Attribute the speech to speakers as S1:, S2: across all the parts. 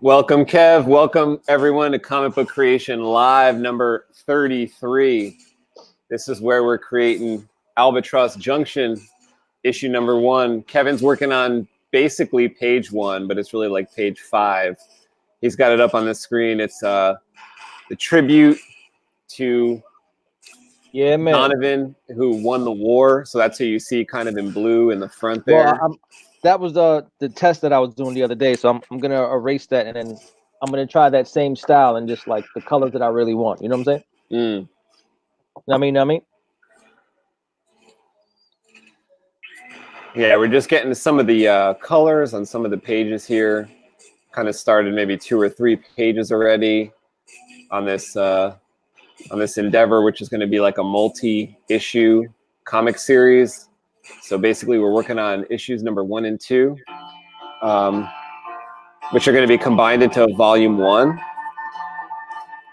S1: Welcome, Kev. Welcome, everyone, to Comic Book Creation Live number 33. This is where we're creating Albatross Junction, issue number 1. Kevin's working on basically page 1, but it's really like page 5. He's got it up on the screen. It's the tribute to Donovan, who won the war. So that's who you see kind of in blue in the front there.
S2: Well, that was the test that I was doing the other day. So I'm going to erase that, and then I'm going to try that same style and just like the colors that I really want. You know what I'm saying? I mean.
S1: Yeah, we're just getting some of the colors on some of the pages here. Kind of started maybe 2 or 3 pages already on this endeavor, which is going to be like a multi-issue comic series. So basically, we're working on issues number 1 and 2, which are going to be combined into volume 1.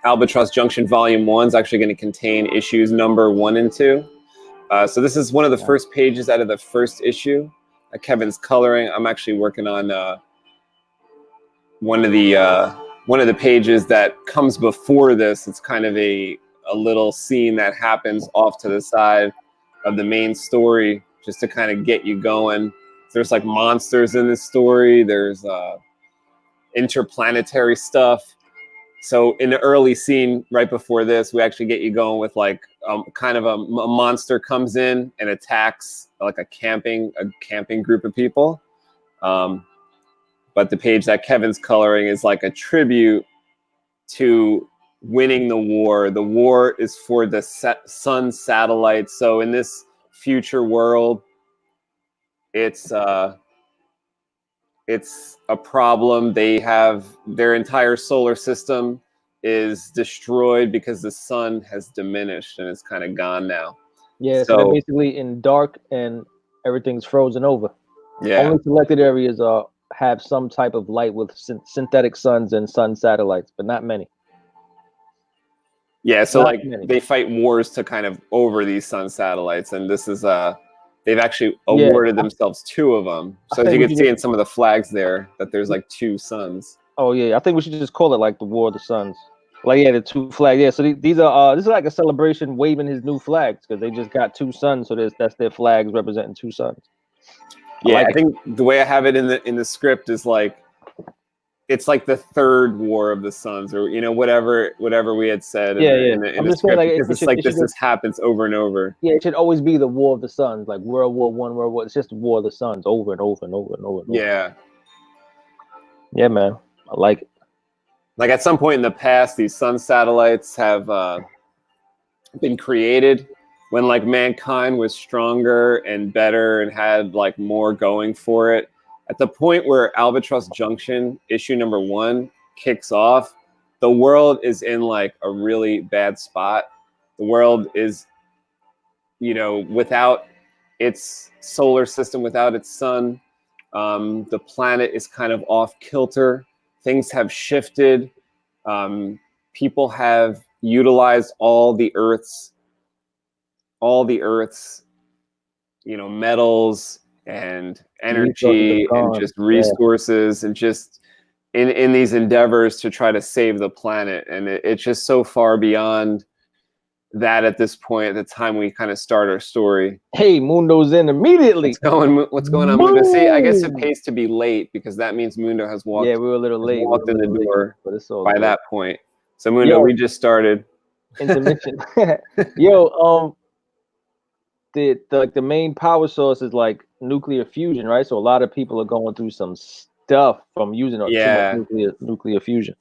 S1: Albatross Junction volume 1 is actually going to contain issues number 1 and 2. So this is one of the first pages out of the first issue. Kevin's coloring. I'm actually working on one of the pages that comes before this. It's kind of a little scene that happens off to the side of the main story, just to kind of get you going. There's like monsters in this story. There's interplanetary stuff. So in the early scene right before this, we actually get you going with like kind of a monster comes in and attacks like a camping group of people. But the page that Kevin's coloring is like a tribute to winning the war. The war is for the sun satellites. So in this future world, it's a problem. They have their entire solar system is destroyed because the sun has diminished and it's kind of gone now.
S2: Yeah, so they're basically in dark and everything's frozen over.
S1: Yeah.
S2: Only selected areas have some type of light with synthetic suns and sun satellites, but not many.
S1: Yeah, so like they fight wars to kind of over these sun satellites, and this is they've actually awarded themselves 2 of them. So as you can see in some of the flags there, that there's like 2 suns.
S2: Oh yeah, I think we should just call it like the War of the Suns. Like the 2 flags. Yeah, so these are this is like a celebration waving his new flags because they just got 2 suns. So that's their flags representing 2 suns.
S1: I think the way I have it in the script is like it's like the 3rd War of the Suns, or whatever we had said in the script, like, because it's like this just happens over and over.
S2: Yeah, it should always be the War of the Suns, like World War I, World War. It's just the War of the Suns over and over and over and over.
S1: Yeah.
S2: Yeah, man, I like it.
S1: Like at some point in the past, these sun satellites have been created when like mankind was stronger and better and had like more going for it. At the point where Albatross Junction issue number 1 kicks off, the world is in like a really bad spot. The world is, without its solar system, without its sun, the planet is kind of off kilter. Things have shifted. People have utilized all the Earth's, metals and energy and just resources and just in these endeavors to try to save the planet. And it's just so far beyond that at this point, at the time we kind of start our story.
S2: Hey, Mundo's in immediately.
S1: What's going on, Mundo? See, I guess it pays to be late because that means Mundo has walked.
S2: Yeah, we were a little late.
S1: Walked in the door by that point. So Mundo, we just started.
S2: Intermission. Yo, the main power source is like nuclear fusion, right? So a lot of people are going through some stuff from using nuclear fusion.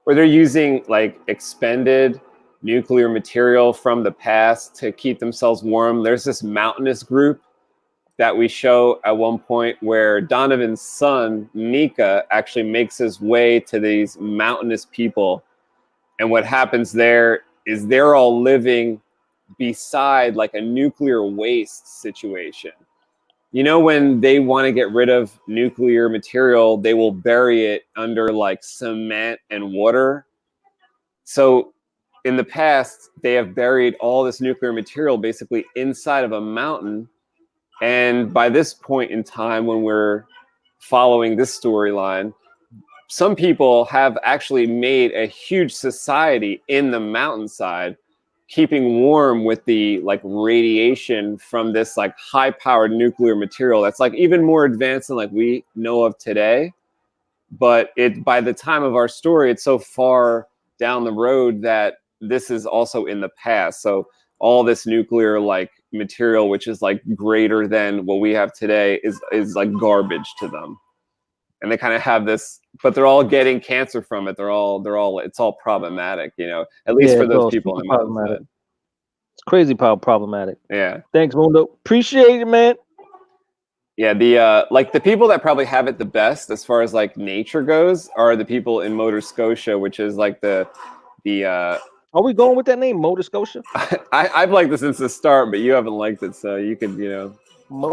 S1: Or they're using like expended nuclear material from the past to keep themselves warm. There's this mountainous group that we show at one point where Donovan's son, Nika, actually makes his way to these mountainous people. And what happens there is they're all living beside like a nuclear waste situation. When they want to get rid of nuclear material, they will bury it under like cement and water. So in the past, they have buried all this nuclear material basically inside of a mountain And by this point in time, when we're following this storyline, some people have actually made a huge society in the mountainside, keeping warm with the like radiation from this like high powered nuclear material that's like even more advanced than like we know of today. But it, by the time of our story, it's so far down the road that this is also in the past. So all this nuclear like material, which is like greater than what we have today, is like garbage to them. And they kind of have this, but they're all getting cancer from it. They're all it's all problematic, you know, at least for those people in the mountainside.
S2: It's crazy problematic.
S1: Yeah.
S2: Thanks, Mundo. Appreciate it, man.
S1: Yeah, the like the people that probably have it the best as far as like nature goes are the people in Nova Scotia, which is like the
S2: Are we going with that name, Nova Scotia?
S1: I've liked it since the start, but you haven't liked it, so you could, you know,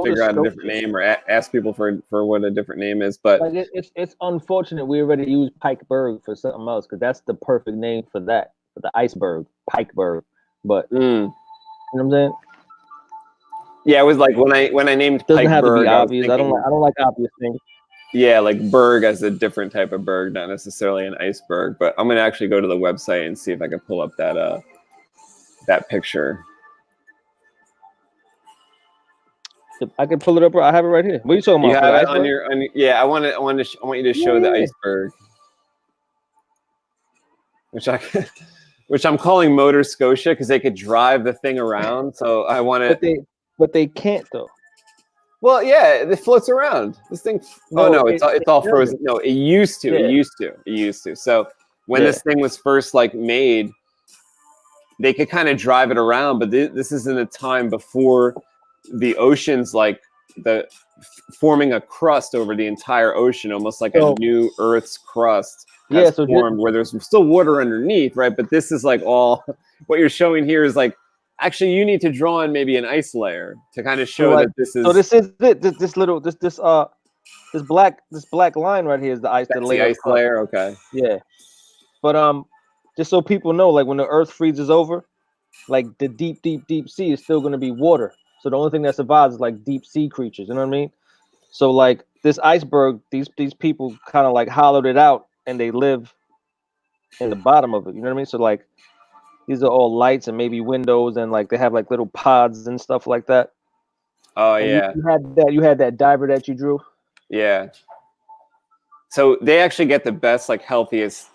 S1: figure out a different name or ask people for what a different name is. But
S2: like it's unfortunate we already used Pikeberg for something else, because that's the perfect name for that, for the iceberg, Pikeberg. But you know what I'm saying?
S1: Yeah, it was like when I named
S2: doesn't
S1: Pikeberg,
S2: have to be obvious.
S1: Thinking,
S2: I don't like obvious things.
S1: Yeah, like berg as a different type of berg, not necessarily an iceberg. But I'm gonna actually go to the website and see if I can pull up that that picture.
S2: I can pull it up. I have it right here. What are you talking about?
S1: You have it on your, yeah. I want you to show the iceberg, which I'm calling Motor Scotia because they could drive the thing around. So I want to.
S2: But they can't though.
S1: Well, yeah, it floats around. This thing. It's all frozen. No, it used to. Yeah. It used to. So when this thing was first like made, they could kind of drive it around. But this is in a time before the ocean's like forming a crust over the entire ocean, almost like a new Earth's crust has formed, where there's still water underneath, right? But this is like all what you're showing here is like. Actually, you need to draw in maybe an ice layer to kind of show that this is.
S2: So this is it. This black line right here is the ice.
S1: That's the ice layer. Okay.
S2: Yeah, but just so people know, like when the Earth freezes over, like the deep sea is still going to be water. So the only thing that survives is like deep sea creatures. You know what I mean? So like this iceberg, these people kind of like hollowed it out and they live in the bottom of it. You know what I mean? So like. These are all lights and maybe windows, and like they have like little pods and stuff like that.
S1: Oh yeah,
S2: you had that diver that you drew.
S1: Yeah. So they actually get the best, like healthiest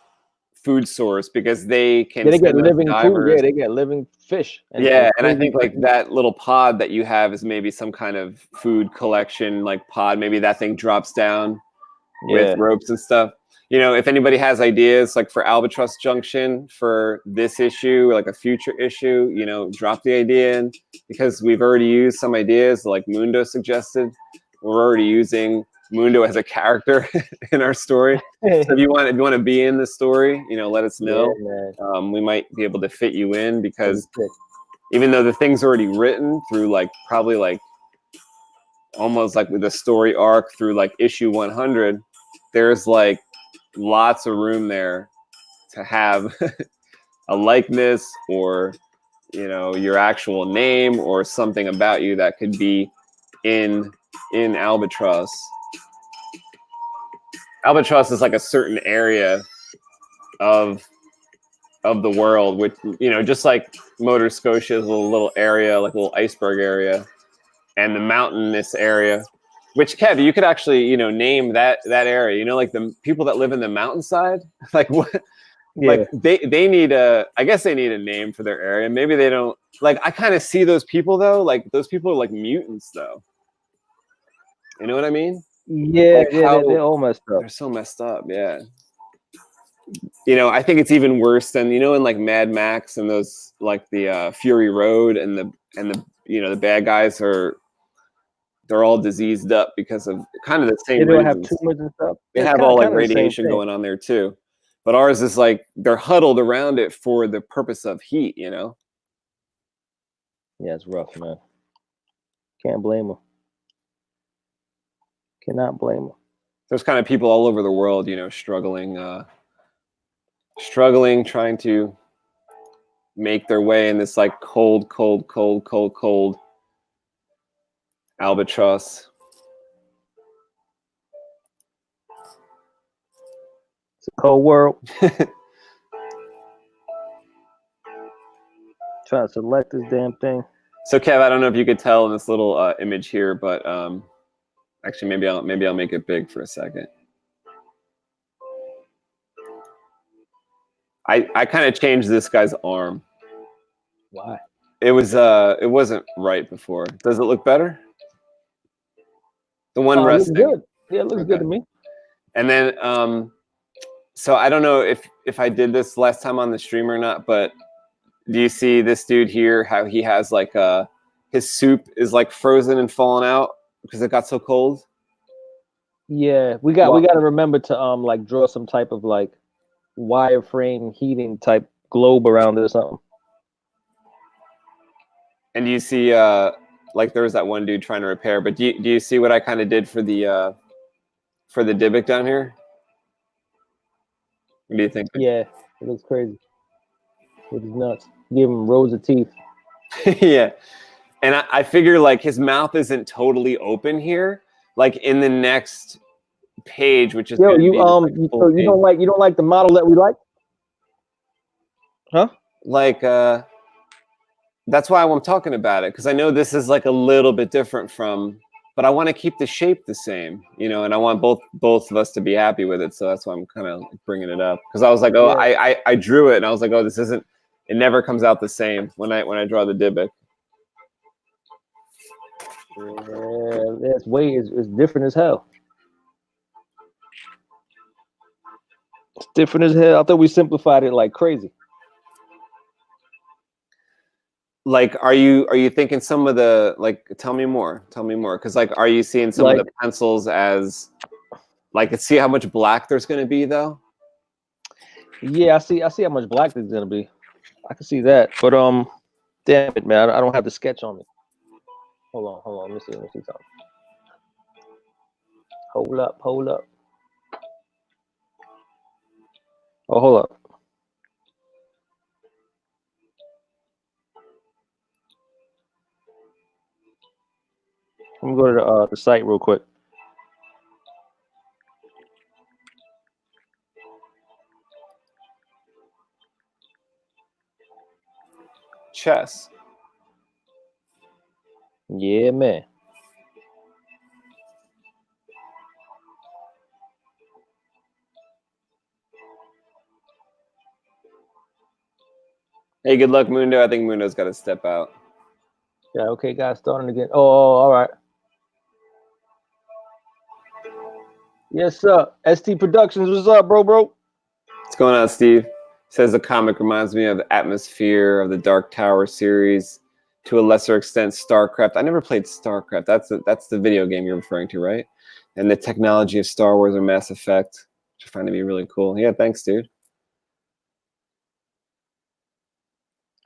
S1: food source because they can.
S2: They get living food. Yeah, they get living fish.
S1: And I think like that little pod that you have is maybe some kind of food collection, like pod. Maybe that thing drops down with ropes and stuff. You know, if anybody has ideas like for Albatross Junction for this issue, or like a future issue, you know, drop the idea in because we've already used some ideas like Mundo suggested. We're already using Mundo as a character in our story. So if you want to be in the story, you know, let us know. Yeah, we might be able to fit you in because even though the thing's already written through like probably like almost like with a story arc through like issue 100, there's like lots of room there to have a likeness or, you know, your actual name or something about you that could be in Albatross. Albatross is like a certain area of the world, which, you know, just like Motor Scotia is a little area, like a little iceberg area, and the mountainous area. Which, Kev, you could actually, you know, name that area. You know, like the people that live in the mountainside, like what? Yeah. Like they need I guess they need a name for their area. Maybe they don't. Like I kind of see those people though. Like those people are like mutants though. You know what I mean?
S2: Yeah, like they're all messed up.
S1: They're so messed up. Yeah. You know, I think it's even worse than, you know, in like Mad Max and those like the Fury Road and the you know, the bad guys they're all diseased up because of kind of the same reasons.
S2: They have tumors and stuff.
S1: They have all like radiation going on there too. But ours is like they're huddled around it for the purpose of heat, you know?
S2: Yeah, it's rough, man. Can't blame them. Cannot blame them.
S1: There's kind of people all over the world, you know, struggling, trying to make their way in this like cold Albatross.
S2: It's a cold world. Try to select this damn thing.
S1: So Kev, I don't know if you could tell in this little image here, but actually maybe I'll make it big for a second. I kind of changed this guy's arm.
S2: Why?
S1: It wasn't right before. Does it look better? The one resting.
S2: Looks good. Yeah, it looks good to me.
S1: And then so I don't know if I did this last time on the stream or not, but do you see this dude here? How he has like his soup is like frozen and fallen out because it got so cold.
S2: Yeah, we got to remember to like draw some type of like wireframe heating type globe around it or something.
S1: And you see like there was that one dude trying to repair, but do you see what I kind of did for the Dybbuk down here? What do you think?
S2: Yeah, it looks crazy. It is nuts. Give him rows of teeth.
S1: Yeah. And I figure like his mouth isn't totally open here. Like in the next page, which is
S2: you don't like the model that we like? Huh?
S1: Like that's why I'm talking about it, because I know this is like a little bit different from, but I want to keep the shape the same, you know, and I want both of us to be happy with it. So that's why I'm kind of bringing it up, because I was like, oh, yeah. I drew it and I was like, oh, this isn't. It never comes out the same when I draw the Dybbuk.
S2: Yeah, that's it's different as hell. It's different as hell. I thought we simplified it like crazy.
S1: Like, are you thinking some of the, like, tell me more, because like, are you seeing some of the pencils as like, see how much black there's going to be though?
S2: Yeah, I see how much black there's going to be. I can see that, but damn it, man, I don't have the sketch on me. Hold on, let me see something. Hold up. Oh, hold up. Let me go to the site real quick.
S1: Chess.
S2: Yeah, man.
S1: Hey, good luck, Mundo. I think Mundo's got to step out.
S2: Yeah, okay, guys, starting again. Oh, all right. Yes, sir. ST Productions, what's up, bro?
S1: What's going on, Steve? Says the comic reminds me of the atmosphere of the Dark Tower series, to a lesser extent, StarCraft. I never played StarCraft. That's the video game you're referring to, right? And the technology of Star Wars or Mass Effect, which I find to be really cool. Yeah, thanks, dude.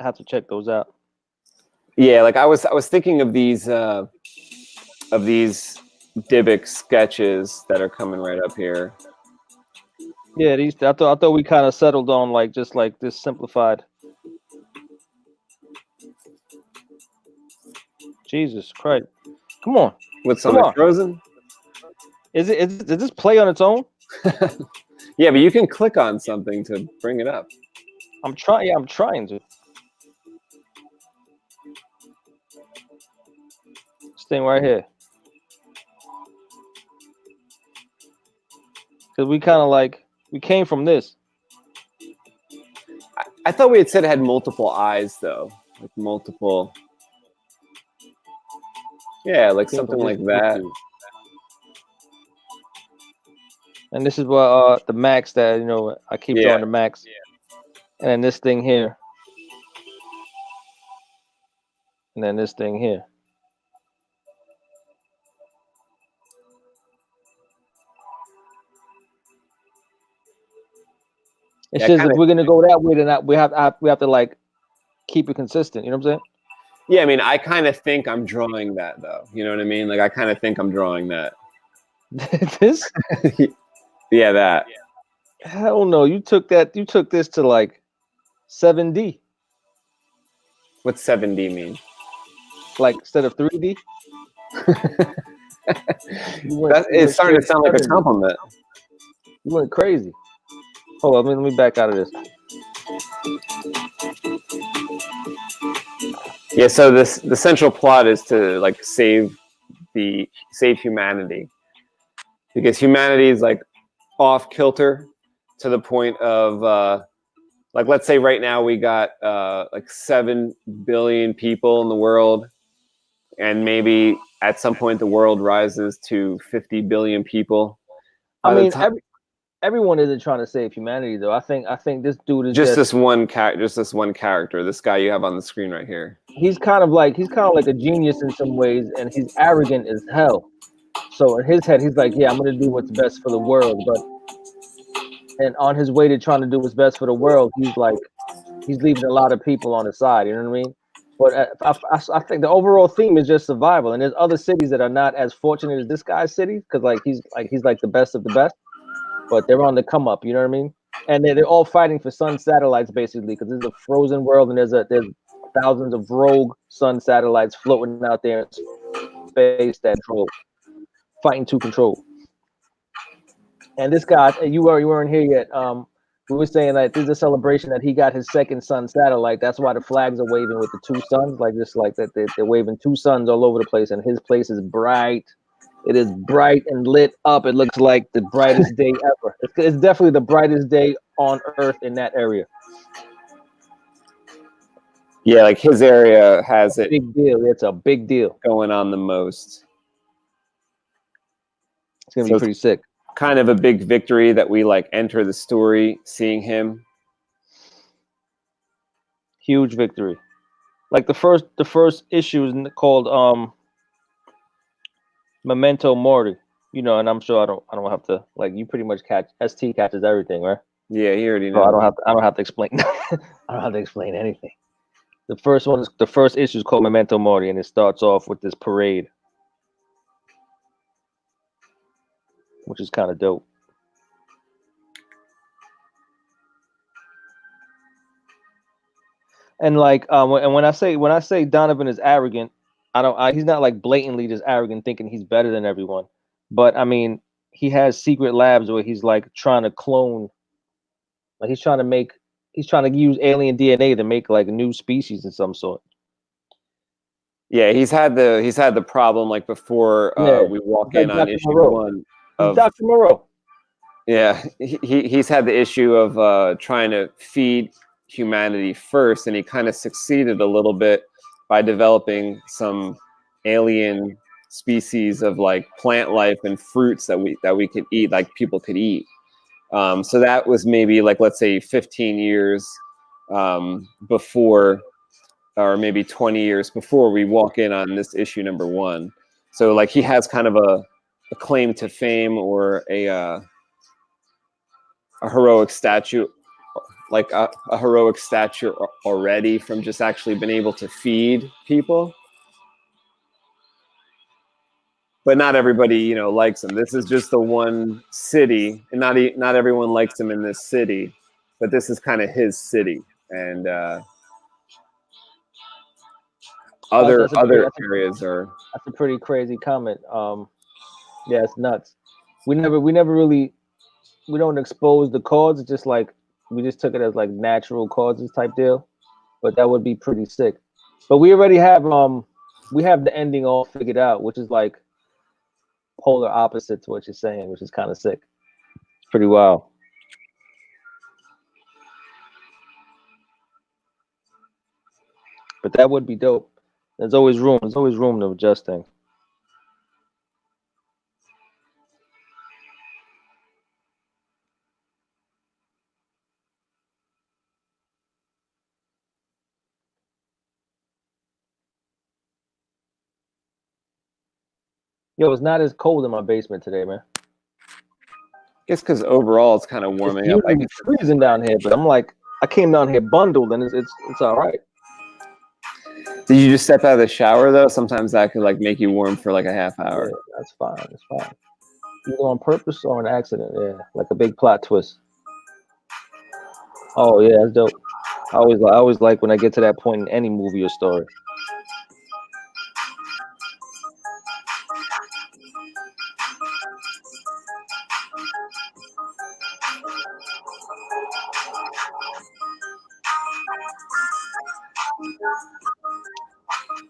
S2: I have to check those out.
S1: Yeah, like I was thinking of these Dybbuk sketches that are coming right up here.
S2: Yeah, I thought we kind of settled on like just like this simplified. Jesus Christ! Come on.
S1: With something frozen?
S2: Is this play on its own?
S1: Yeah, but you can click on something to bring it up.
S2: I'm trying. Yeah, I'm trying to. This thing right here. Because we kind of like, we came from this.
S1: I thought we had said it had multiple eyes, though. Like multiple. Yeah, like something like that.
S2: And this is what the max that, you know, I keep drawing the max. Yeah. And then this thing here. And then this thing here. It's just if we're gonna go that way, then we have to like keep it consistent. You know what I'm saying?
S1: Yeah, I mean, I kind of think I'm drawing that, though. You know what I mean? Like, I kind of think I'm drawing that.
S2: This?
S1: Yeah, that.
S2: Hell no! You took this to like 7D.
S1: What's 7D mean?
S2: Like instead of 3D?
S1: It's starting to sound like a compliment.
S2: You went crazy. Hold on, let me back out of this.
S1: Yeah, so the central plot is to like save humanity, because humanity is like off kilter to the point of like, let's say right now we got like 7 billion people in the world, and maybe at some point the world rises to 50 billion people.
S2: I mean, everyone isn't trying to save humanity, though. I think this dude is
S1: just this one character, this guy you have on the screen right here.
S2: He's kind of like a genius in some ways, and he's arrogant as hell. So in his head, he's like, yeah, I'm gonna do what's best for the world. And on his way to trying to do what's best for the world, he's leaving a lot of people on the side. You know what I mean? But I think the overall theme is just survival. And there's other cities that are not as fortunate as this guy's city, because he's like the best of the best, but they're on the come up. You know what I mean? And they're all fighting for sun satellites basically, because this is a frozen world, and there's thousands of rogue sun satellites floating out there in space that fighting to control. And this guy, you weren't here yet. We were saying that there's a celebration that he got his second sun satellite. That's why the flags are waving with the 2 suns, like that. They're waving 2 suns all over the place, and his place is bright. It is bright and lit up. It looks like the brightest day ever. It's definitely the brightest day on Earth in that area.
S1: Yeah, like his area has it.
S2: Big deal. It's a big deal
S1: going on the most.
S2: It's gonna be pretty sick.
S1: Kind of a big victory that we like enter the story seeing him.
S2: Huge victory. Like the first issue is called Memento Mori. You know, and I'm sure I don't have to, like, you pretty much ST catches everything, right?
S1: Yeah, he already knows.
S2: So I don't have to explain. I don't have to explain anything. The first issue is called Memento Mori, and it starts off with this parade, which is kind of dope. And like, and when I say Donovan is arrogant, he's not like blatantly just arrogant, thinking he's better than everyone. But I mean, he has secret labs where he's like trying to clone, like he's trying to use alien DNA to make like a new species of some sort.
S1: Yeah, he's had the problem like before we walk in on issue 1 of
S2: Dr. Moreau.
S1: Yeah, he's had the issue of trying to feed humanity first, and he kind of succeeded a little bit by developing some alien species of like plant life and fruits that we could eat, like people could eat. So that was maybe like, let's say 15 years before, or maybe 20 years before we walk in on this issue number 1. So like he has kind of a claim to fame, or a heroic statue, like a heroic stature already, from just actually being able to feed people. But not everybody, you know, likes him. This is just the one city, and not everyone likes him in this city, but this is kind of his city, and other areas are.
S2: That's a pretty crazy comment. Yeah, it's nuts. We never really, we don't expose the causes. It's just like we just took it as like natural causes type deal, but that would be pretty sick. But we already have the ending all figured out, which is like polar opposite to what you're saying, which is kind of sick. It's pretty wild. But that would be dope. There's always room to adjust things. Yo, it's not as cold in my basement today, man.
S1: I guess because overall it's kind of warming up.
S2: It's freezing down here, but I'm like, I came down here bundled, and it's all right.
S1: Did you just step out of the shower though? Sometimes that could like make you warm for like a half hour.
S2: Yeah, that's fine. It's fine. Either on purpose or an accident. Yeah, like a big plot twist. Oh yeah, that's dope. I always like when I get to that point in any movie or story.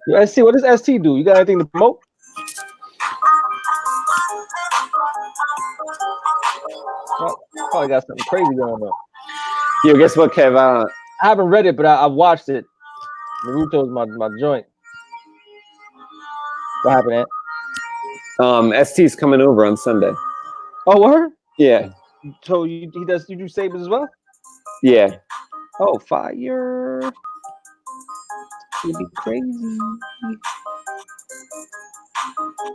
S2: Yo, ST, what does ST do? You got anything to promote? Probably got something crazy going on.
S1: Yo, guess what, Kev?
S2: I haven't read it, but I watched it. Naruto's my joint. What happened, Ant?
S1: ST's coming over on Sunday.
S2: Oh, word?
S1: Yeah.
S2: So you do sabers as well?
S1: Yeah.
S2: Oh, fire! It'd be crazy.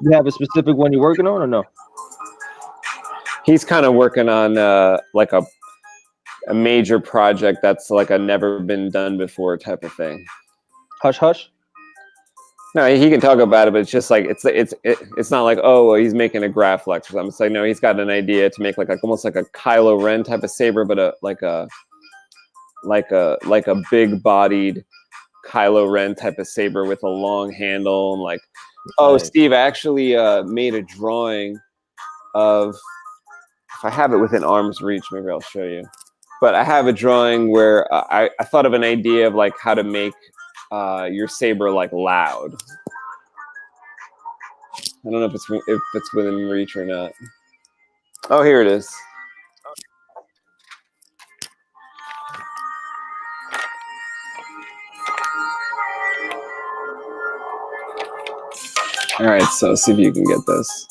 S2: You have a specific one you're working on, or no?
S1: He's kind of working on like a major project that's like a never been done before type of thing.
S2: Hush, hush.
S1: No, he can talk about it, but it's just like it's not like, oh, well, he's making a Graflex or something. It's like, no, he's got an idea to make like almost like a Kylo Ren type of saber, but like a big bodied Kylo Ren type of saber with a long handle and like, oh,
S2: Nice.
S1: Steve, I actually made a drawing of, if I have it within arm's reach, maybe I'll show you. But I have a drawing where I thought of an idea of like how to make your saber like loud. I don't know if it's within reach or not. Oh, here it is. All right, so see if you can get this.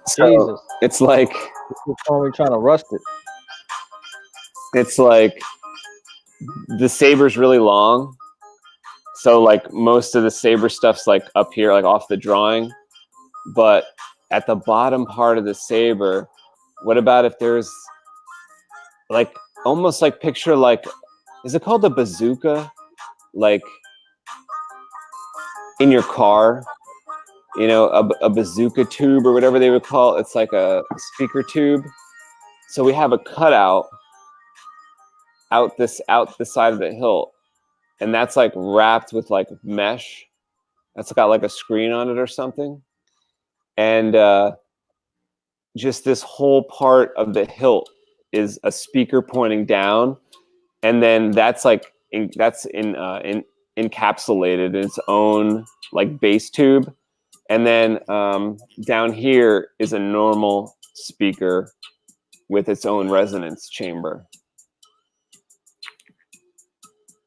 S1: So
S2: Jesus.
S1: it's like
S2: We're trying to rust it.
S1: It's like the saber's really long, so like most of the saber stuff's like up here, like off the drawing. But at the bottom part of the saber, what about if there's like almost like picture like, is it called a bazooka? Like in your car, you know, a bazooka tube or whatever they would call it. It's like a speaker tube. So we have a cutout out the side of the hilt, and that's like wrapped with like mesh. That's got like a screen on it or something. And just this whole part of the hilt is a speaker pointing down, and then that's like encapsulated in its own like base tube, and then down here is a normal speaker with its own resonance chamber.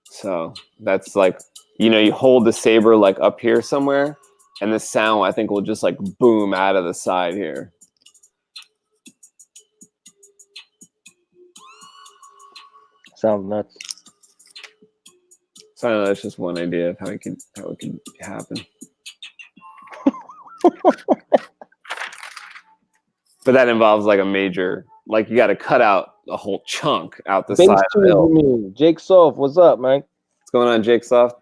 S1: So that's like, you know, you hold the saber like up here somewhere, and the sound, I think, will just like boom out of the side here.
S2: Sounds nuts.
S1: So I know that's just one idea of how it could happen. But that involves like a major, like you got to cut out a whole chunk out the side of the hill.
S2: You mean Jake Soft? What's up, man?
S1: What's going on, Jake Soft?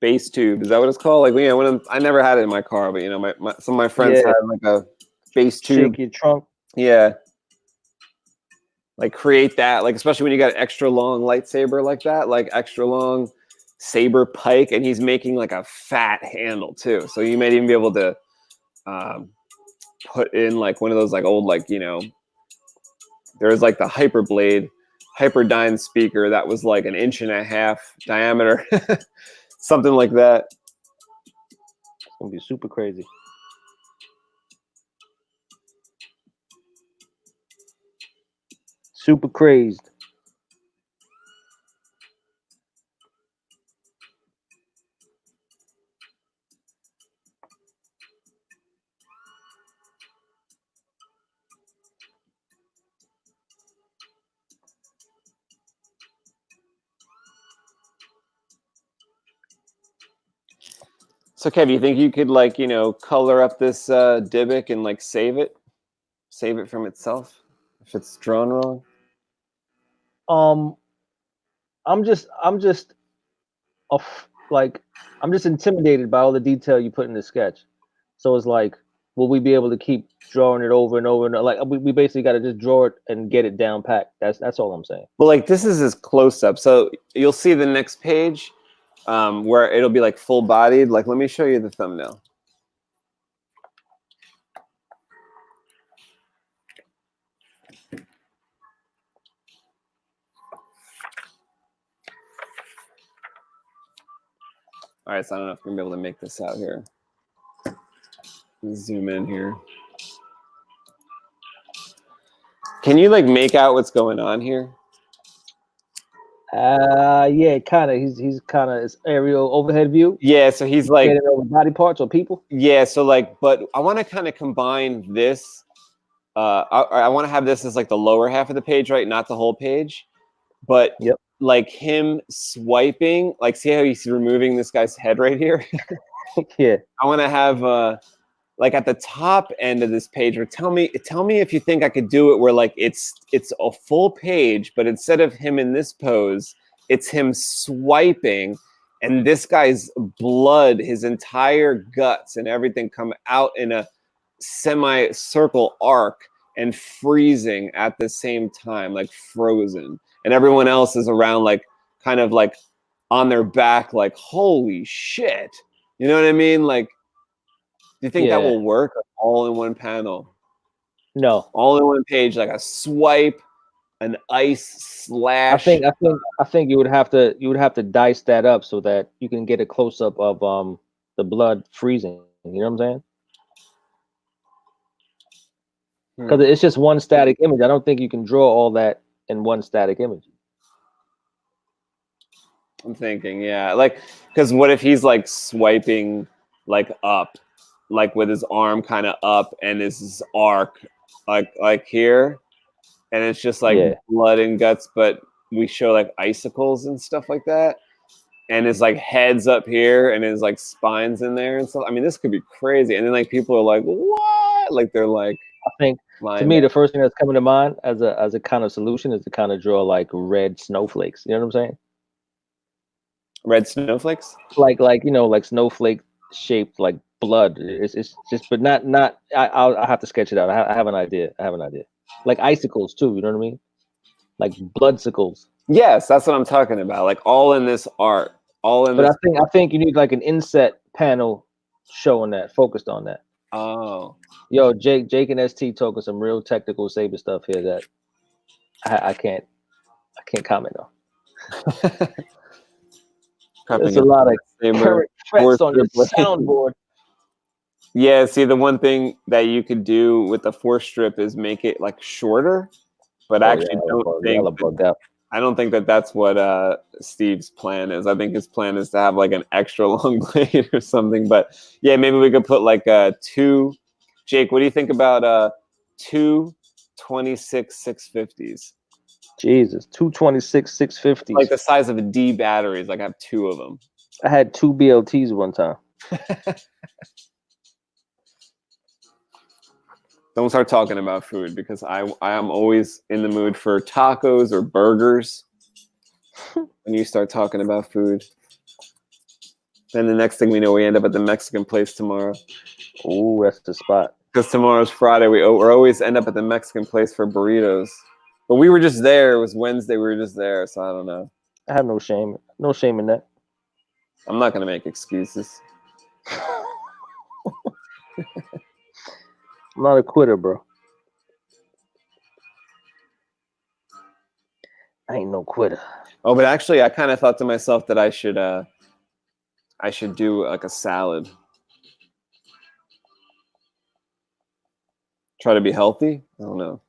S1: Base tube, is that what it's called? Like, you know, I never had it in my car, but you know, some of my friends had like a base tube.
S2: Shake your trunk.
S1: Yeah. Like create that, like especially when you got an extra long lightsaber like that, like extra long saber pike, and he's making like a fat handle too. So you might even be able to put in like one of those like old, like, you know, there's like the Hyperdyne speaker that was like 1.5 inches diameter, something like that.
S2: It's gonna be super crazy. Super crazed.
S1: So Kev, you think you could like, you know, color up this Dybbuk and like save it from itself if it's drawn wrong?
S2: I'm just intimidated by all the detail you put in the sketch. So it's like, will we be able to keep drawing it over and over and over? Like we basically got to just draw it and get it down packed. That's all I'm saying.
S1: Well, like this is his close up, so you'll see the next page where it'll be like full bodied. Like, let me show you the thumbnail. All right, so I don't know if I'm gonna be able to make this out here. Zoom in here. Can you like make out what's going on here?
S2: Yeah, kind of. He's kind of his aerial overhead view.
S1: Yeah, so he's like
S2: over body parts or people.
S1: Yeah, so like, but I want to kind of combine this. I want to have this as like the lower half of the page, right? Not the whole page, but like him swiping. Like, see how he's removing this guy's head right here?
S2: Yeah.
S1: I want to have like at the top end of this page, or tell me if you think I could do it where like it's a full page, but instead of him in this pose, it's him swiping, and this guy's blood, his entire guts and everything come out in a semi-circle arc and freezing at the same time, like frozen, and everyone else is around like kind of like on their back, like holy shit, you know what I mean? Like, do you think that will work all in one panel?
S2: No.
S1: All in one page, like a swipe, an ice slash.
S2: I think you would have to dice that up so that you can get a close up of the blood freezing. You know what I'm saying? Because it's just one static image. I don't think you can draw all that in one static image.
S1: I'm thinking, yeah, like, because what if he's like swiping like up, like with his arm kind of up, and his arc like here, and it's just like blood and guts, but we show like icicles and stuff like that, and his like head's up here, and his like spine's in there and stuff. I mean, this could be crazy. And then like people are like, what? Like they're like,
S2: I think to me the first thing that's coming to mind as a kind of solution is to kind of draw like red snowflakes. You know what I'm saying?
S1: Red snowflakes?
S2: Like you know, like snowflake shaped like blood. It's just, but not. I'll have to sketch it out. I have an idea. Like icicles too. You know what I mean? Like bloodsicles.
S1: Yes, that's what I'm talking about. Like all in this art, all in.
S2: But I think you need like an inset panel showing that, focused on that.
S1: Oh.
S2: Yo, Jake and ST talking some real technical saber stuff here that I can't comment on. There's a lot of current threats on your soundboard.
S1: Yeah, see, the one thing that you could do with the force strip is make it like shorter, but I don't think that that's what Steve's plan is. I think his plan is to have like an extra long blade or something. But yeah, maybe we could put like two. Jake, what do you think about two 26 650s?
S2: Jesus, 226 650s.
S1: Like the size of a D batteries. Like I have two of them.
S2: I had two BLTs one time.
S1: Don't start talking about food because I am always in the mood for tacos or burgers. When you start talking about food, then the next thing we know, we end up at the Mexican place tomorrow.
S2: Oh, that's the spot.
S1: Because tomorrow's Friday, we always end up at the Mexican place for burritos. But we were just there. It was Wednesday. We were just there, so I don't know.
S2: I have no shame. No shame in that.
S1: I'm not gonna make excuses.
S2: I'm not a quitter, bro. I ain't no quitter.
S1: Oh, but actually, I kind of thought to myself that I should do like a salad. Try to be healthy. I don't know.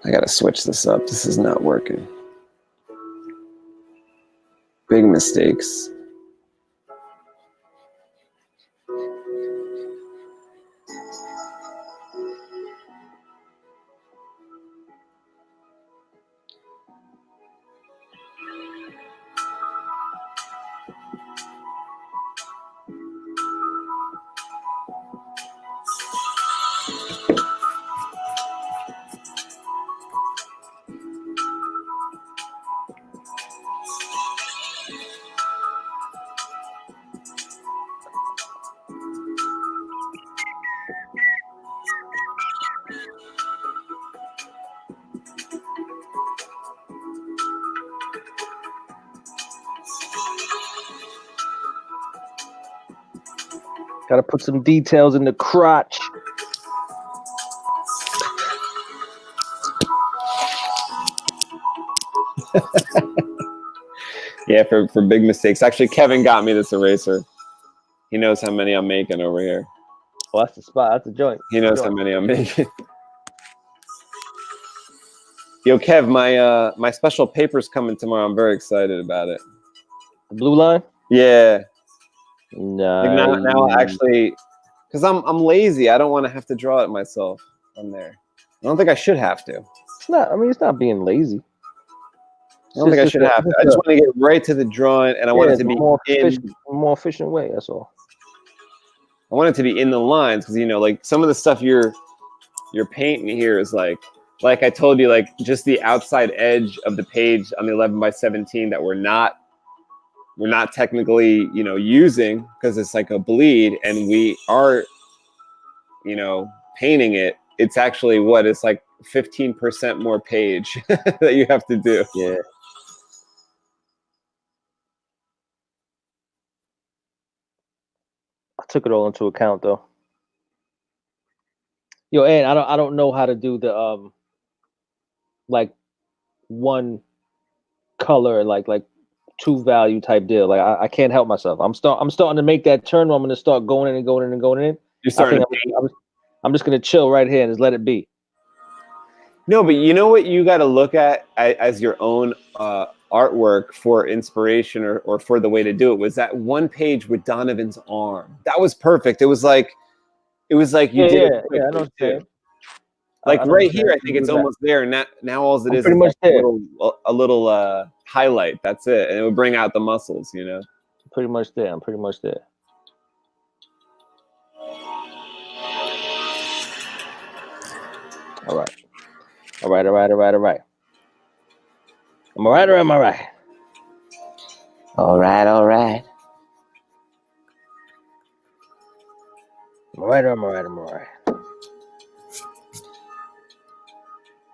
S1: I gotta switch this up. This is not working. Big mistakes.
S2: Gotta put some details in the crotch.
S1: Yeah, for big mistakes. Actually, Kevin got me this eraser. He knows how many I'm making over here.
S2: Well, that's the spot. That's the joint.
S1: He knows how many I'm making. Yo, Kev, my special paper's coming tomorrow. I'm very excited about it.
S2: The blue line?
S1: Yeah.
S2: Nice.
S1: Like now actually, because I'm lazy. I don't want to have to draw it myself on there. I don't think I should have to.
S2: It's not. I mean, it's not being lazy.
S1: I don't think I should have to. I just want to get right to the drawing, and I want it to be
S2: more efficient way. That's all.
S1: I want it to be in the lines because like some of the stuff you're painting here is like I told you, like just the outside edge of the page on the 11x17 that we're not technically using because it's like a bleed, and we are painting it. It's actually it's like 15% more page that you have to do.
S2: Yeah. I took it all into account though. Yo, and I don't know how to do the like one color like two value type deal. Like I can't help myself. I'm starting to make that turn where I'm gonna start going in and going in and going in.
S1: You're starting
S2: I'm just gonna chill right here and just let it be.
S1: No, but you know what you got to look at as your own artwork for inspiration or for the way to do it was that one page with Donovan's arm. That was perfect. It was like you did it.
S2: Yeah, I know what you're saying.
S1: Like right here, I think it's almost there. Now all it is
S2: pretty much
S1: like a little highlight. That's it, and it would bring out the muscles.
S2: Pretty much there. I'm pretty much there. All right. Am I right or am I right? All right. Am I right?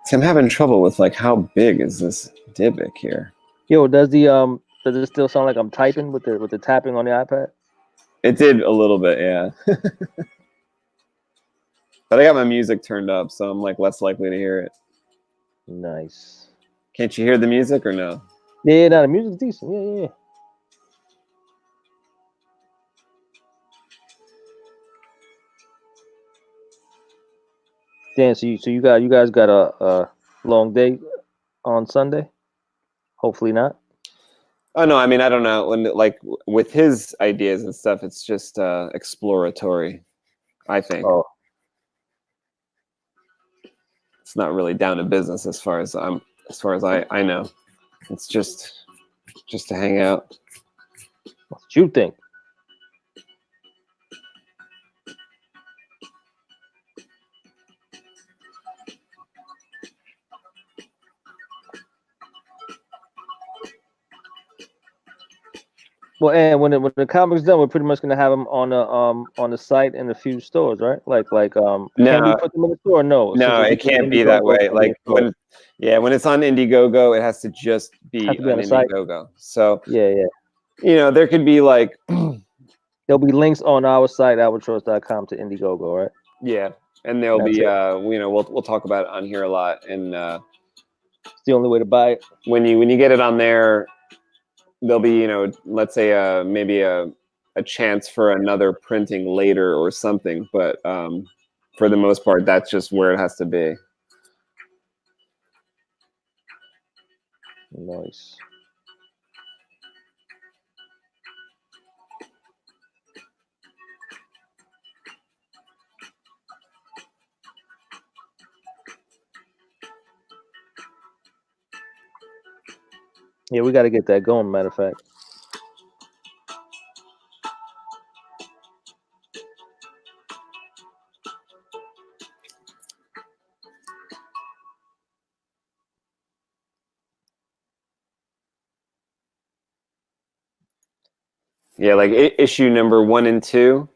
S1: See, I'm having trouble with like how big is this Dybbuk here?
S2: Yo, does it still sound like I'm typing with the tapping on the iPad?
S1: It did a little bit, yeah. But I got my music turned up, so I'm like less likely to hear it.
S2: Nice.
S1: Can't you hear the music or no?
S2: Yeah, no, the music's decent. Yeah. Damn, so you guys got a long day on Sunday? Hopefully not.
S1: Oh no, I mean I don't know. When like with his ideas and stuff, it's just exploratory, I think.
S2: Oh.
S1: It's not really down to business as far as I know. It's just to hang out.
S2: What you think? Well, and when the comic's done, we're pretty much gonna have them on the site in a few stores, right? Like
S1: No,
S2: can we put them in the store? No,
S1: it can't be that way. Like when it's on Indiegogo, it has to just be on Indiegogo. So
S2: yeah.
S1: There could be like
S2: there'll be links on our site, albatross.com, to Indiegogo, right?
S1: Yeah, and there'll be we'll talk about it on here a lot, and
S2: it's the only way to buy it.
S1: When you get it on there, there'll be let's say maybe a chance for another printing later or something, but for the most part, that's just where it has to be.
S2: Nice. Yeah, we got to get that going, matter of fact.
S1: Yeah, like issue number 1 and 2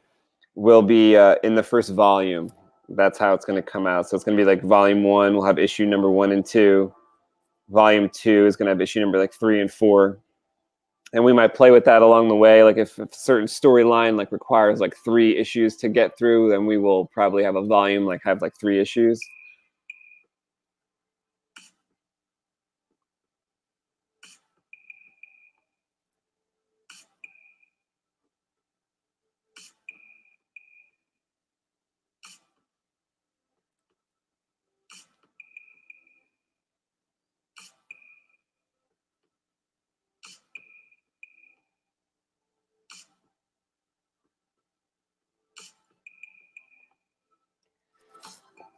S1: will be in the first volume. That's how it's going to come out. So it's going to be like volume 1 will have issue number 1 and 2. Volume 2 is going to have issue number like 3 and 4. And we might play with that along the way. Like if a certain storyline like requires like 3 issues to get through, then we will probably have a volume have like 3 issues.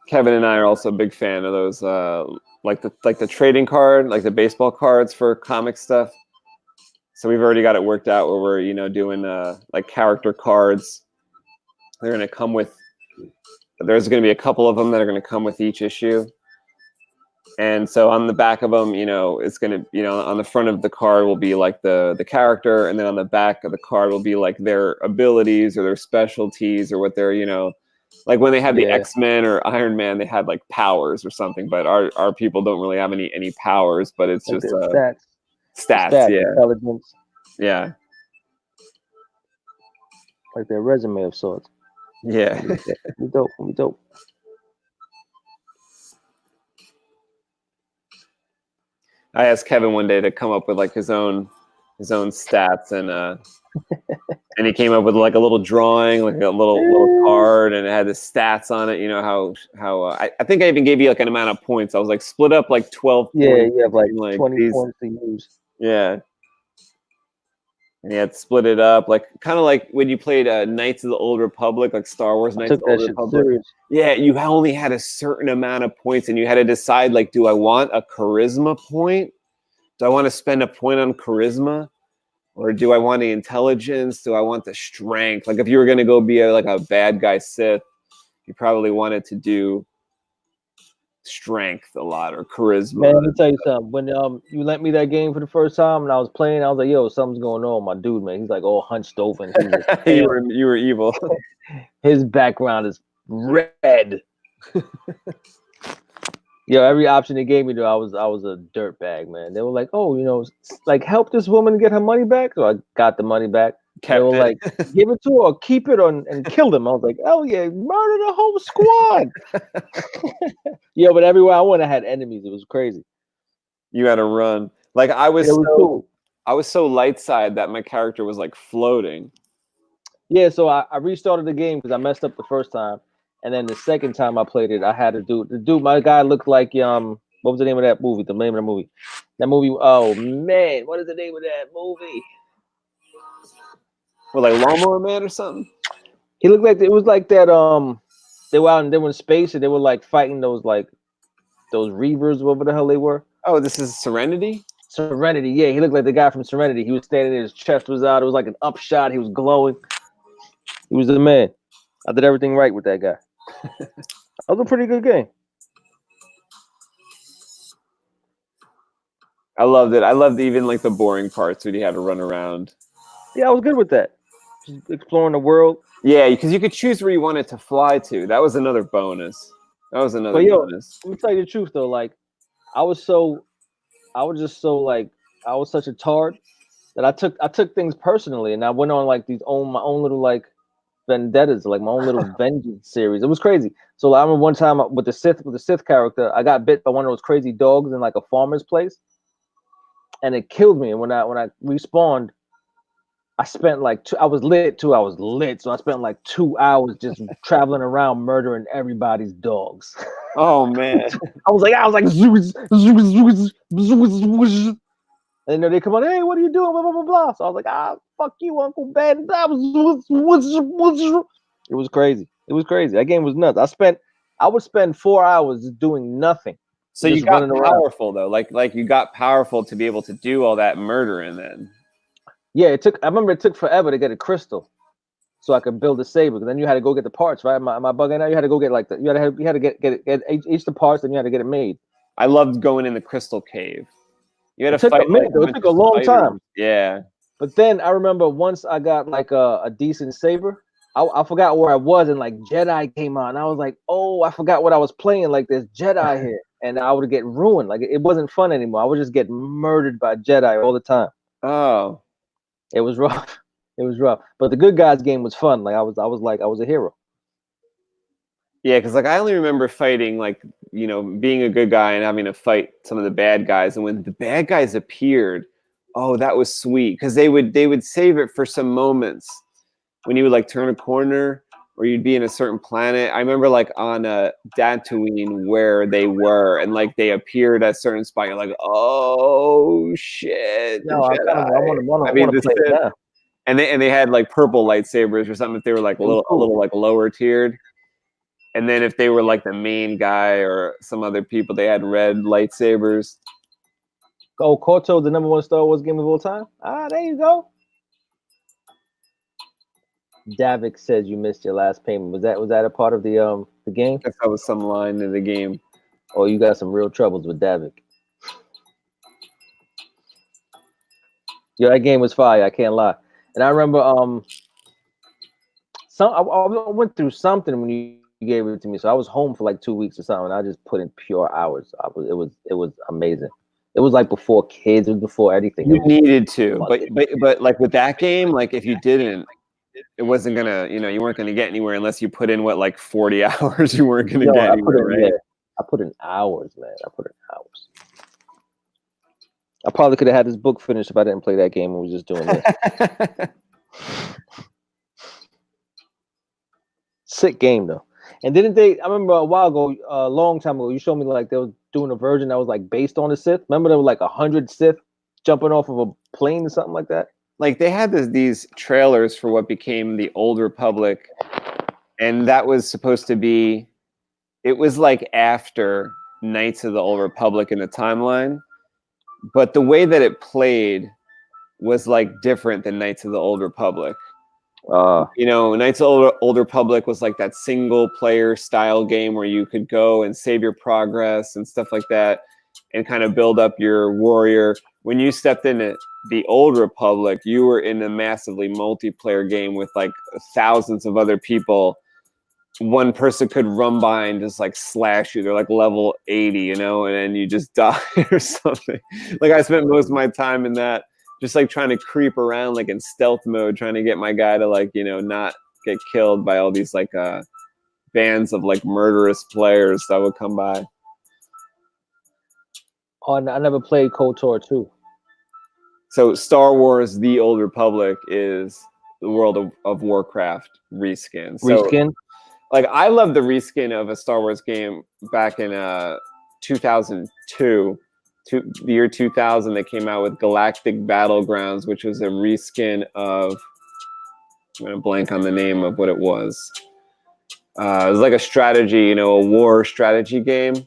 S1: Kevin and I are also a big fan of those, like the trading card, like the baseball cards for comic stuff. So we've already got it worked out where we're doing like character cards. They're going to come with. There's going to be a couple of them that are going to come with each issue. And so on the back of them, it's going to, on the front of the card will be like the character, and then on the back of the card will be like their abilities or their specialties or what they're, like when they had the X-Men or Iron Man, they had like powers or something, but our people don't really have any powers, but it's just stats, yeah.
S2: Intelligence.
S1: Yeah.
S2: Like their resume of sorts.
S1: Yeah.
S2: We dope.
S1: I asked Kevin one day to come up with like his own stats, and he came up with like a little drawing, like a little card, and it had the stats on it. How I think I even gave you like an amount of points. I was like split up like 12
S2: points. Yeah, you have like 20
S1: these,
S2: points to use.
S1: Yeah. And he had split it up, like kind of like when you played Knights of the Old Republic, like Star Wars Knights of the Old Republic.
S2: Serious.
S1: Yeah, you only had a certain amount of points, and you had to decide, like, do I want a charisma point? Do I want to spend a point on charisma? Or do I want the intelligence? Do I want the strength? Like, if you were going to go be like a bad guy Sith, you probably wanted to do strength a lot or charisma.
S2: Man, let me tell you something. When you lent me that game for the first time and I was playing, I was like, yo, something's going on with my dude, man. He's like all hunched over. And
S1: you were evil.
S2: His background is red. Yo, every option they gave me, though, I was a dirtbag, man. They were like, oh, like help this woman get her money back. So I got the money back. They were like, give it to her or keep it and kill them. I was like, oh yeah, murder the whole squad. Yeah, but everywhere I went, I had enemies. It was crazy.
S1: You had to run. Like I was so light side that my character was like floating.
S2: Yeah, so I restarted the game because I messed up the first time. And then the second time I played it, I had to do my guy looked like what was the name of that movie? The name of the movie. That movie, oh man, what is the name of that movie?
S1: Well, like Lawnmower Man or something?
S2: He looked like it was like that they were in space and they were like fighting those Reavers, whatever the hell they were.
S1: Oh, this is Serenity?
S2: Serenity, yeah. He looked like the guy from Serenity. He was standing there, his chest was out, it was like an upshot, he was glowing. He was the man. I did everything right with that guy. That was a pretty good game.
S1: I loved it. I loved even like the boring parts when you had to run around.
S2: Yeah, I was good with that. Just exploring the world.
S1: Yeah, because you could choose where you wanted to fly to. That was another bonus. Bonus.
S2: Let me tell you the truth though. Like, I was such a tard that I took things personally, and I went on like my own little like vendettas, like my own little vengeance series. It was crazy. So I remember one time with the Sith character, I got bit by one of those crazy dogs in like a farmer's place, and it killed me. And when I respawned, I spent like I was lit. So I spent like 2 hours just traveling around murdering everybody's dogs.
S1: Oh man.
S2: I was like, and then they come on, hey, what are you doing? Blah, blah, blah, blah. So I was like, fuck you, Uncle Ben. It was crazy. It was crazy. That game was nuts. I would spend 4 hours just doing nothing.
S1: So you got powerful though. Like you got powerful to be able to do all that murdering then. Yeah,
S2: I remember it took forever to get a crystal so I could build a saber. Then you had to go get the parts, right? Am I bugging out? You had to go get like you had to get each the parts, and you had to get it made.
S1: I loved going in the crystal cave. You had to
S2: fight. It took a long time.
S1: Yeah.
S2: But then I remember once I got like a decent saber, I forgot where I was, and like Jedi came on. And I was like, oh, I forgot what I was playing. Like there's Jedi here, and I would get ruined. Like it wasn't fun anymore. I would just get murdered by Jedi all the time.
S1: Oh,
S2: it was rough. It was rough. But the good guys game was fun. Like I was a hero.
S1: Yeah, because like I only remember fighting, like, being a good guy and having to fight some of the bad guys. And when the bad guys appeared, oh, that was sweet. Because they would save it for some moments when you would like turn a corner or you'd be in a certain planet. I remember like on Tatooine where they were, and like they appeared at a certain spot. You're like, oh shit!
S2: No, I want to play it now.
S1: And they had like purple lightsabers or something if they were like a little like lower tiered. And then if they were like the main guy or some other people, they had red lightsabers.
S2: Oh, Koto, the #1 Star Wars game of all time. Ah, there you go. Davik says you missed your last payment. Was that a part of the game?
S1: I guess that was some line in the game.
S2: Oh, you got some real troubles with Davik. Yeah, that game was fire. I can't lie. And I remember I went through something when you gave it to me. So I was home for like 2 weeks or something. I just put in pure hours. It was amazing. It was like before kids. It was before anything.
S1: You needed to, but like with that game, like if you didn't, it wasn't gonna, you weren't gonna get anywhere unless you put in like 40 hours. You weren't gonna get anywhere, right? Yeah,
S2: I put in hours, man. I put in hours. I probably could have had this book finished if I didn't play that game and was just doing this. Sick game though. And didn't they? I remember a while ago, a long time ago, you showed me like they were doing a version that was like based on the Sith. Remember there were like 100 Sith jumping off of a plane or something like that.
S1: Like they had these trailers for what became the Old Republic, and that was supposed to be. It was like after Knights of the Old Republic in the timeline, but the way that it played was like different than Knights of the Old Republic. Knights of the Old Republic was like that single player style game where you could go and save your progress and stuff like that and kind of build up your warrior. When you stepped into the Old Republic, you were in a massively multiplayer game with like thousands of other people. One person could run by and just like slash you. They're like level 80, and then you just die or something. Like I spent most of my time in that. Just like trying to creep around like in stealth mode, trying to get my guy to like, not get killed by all these like bands of like murderous players that would come by.
S2: Oh, I never played KOTOR 2.
S1: So Star Wars The Old Republic is the World of Warcraft reskin.
S2: Reskin?
S1: Like I love the reskin of a Star Wars game back in 2002. The year 2000, they came out with Galactic Battlegrounds, which was a reskin of, I'm going to blank on the name of what it was. It was like a strategy, a war strategy game. And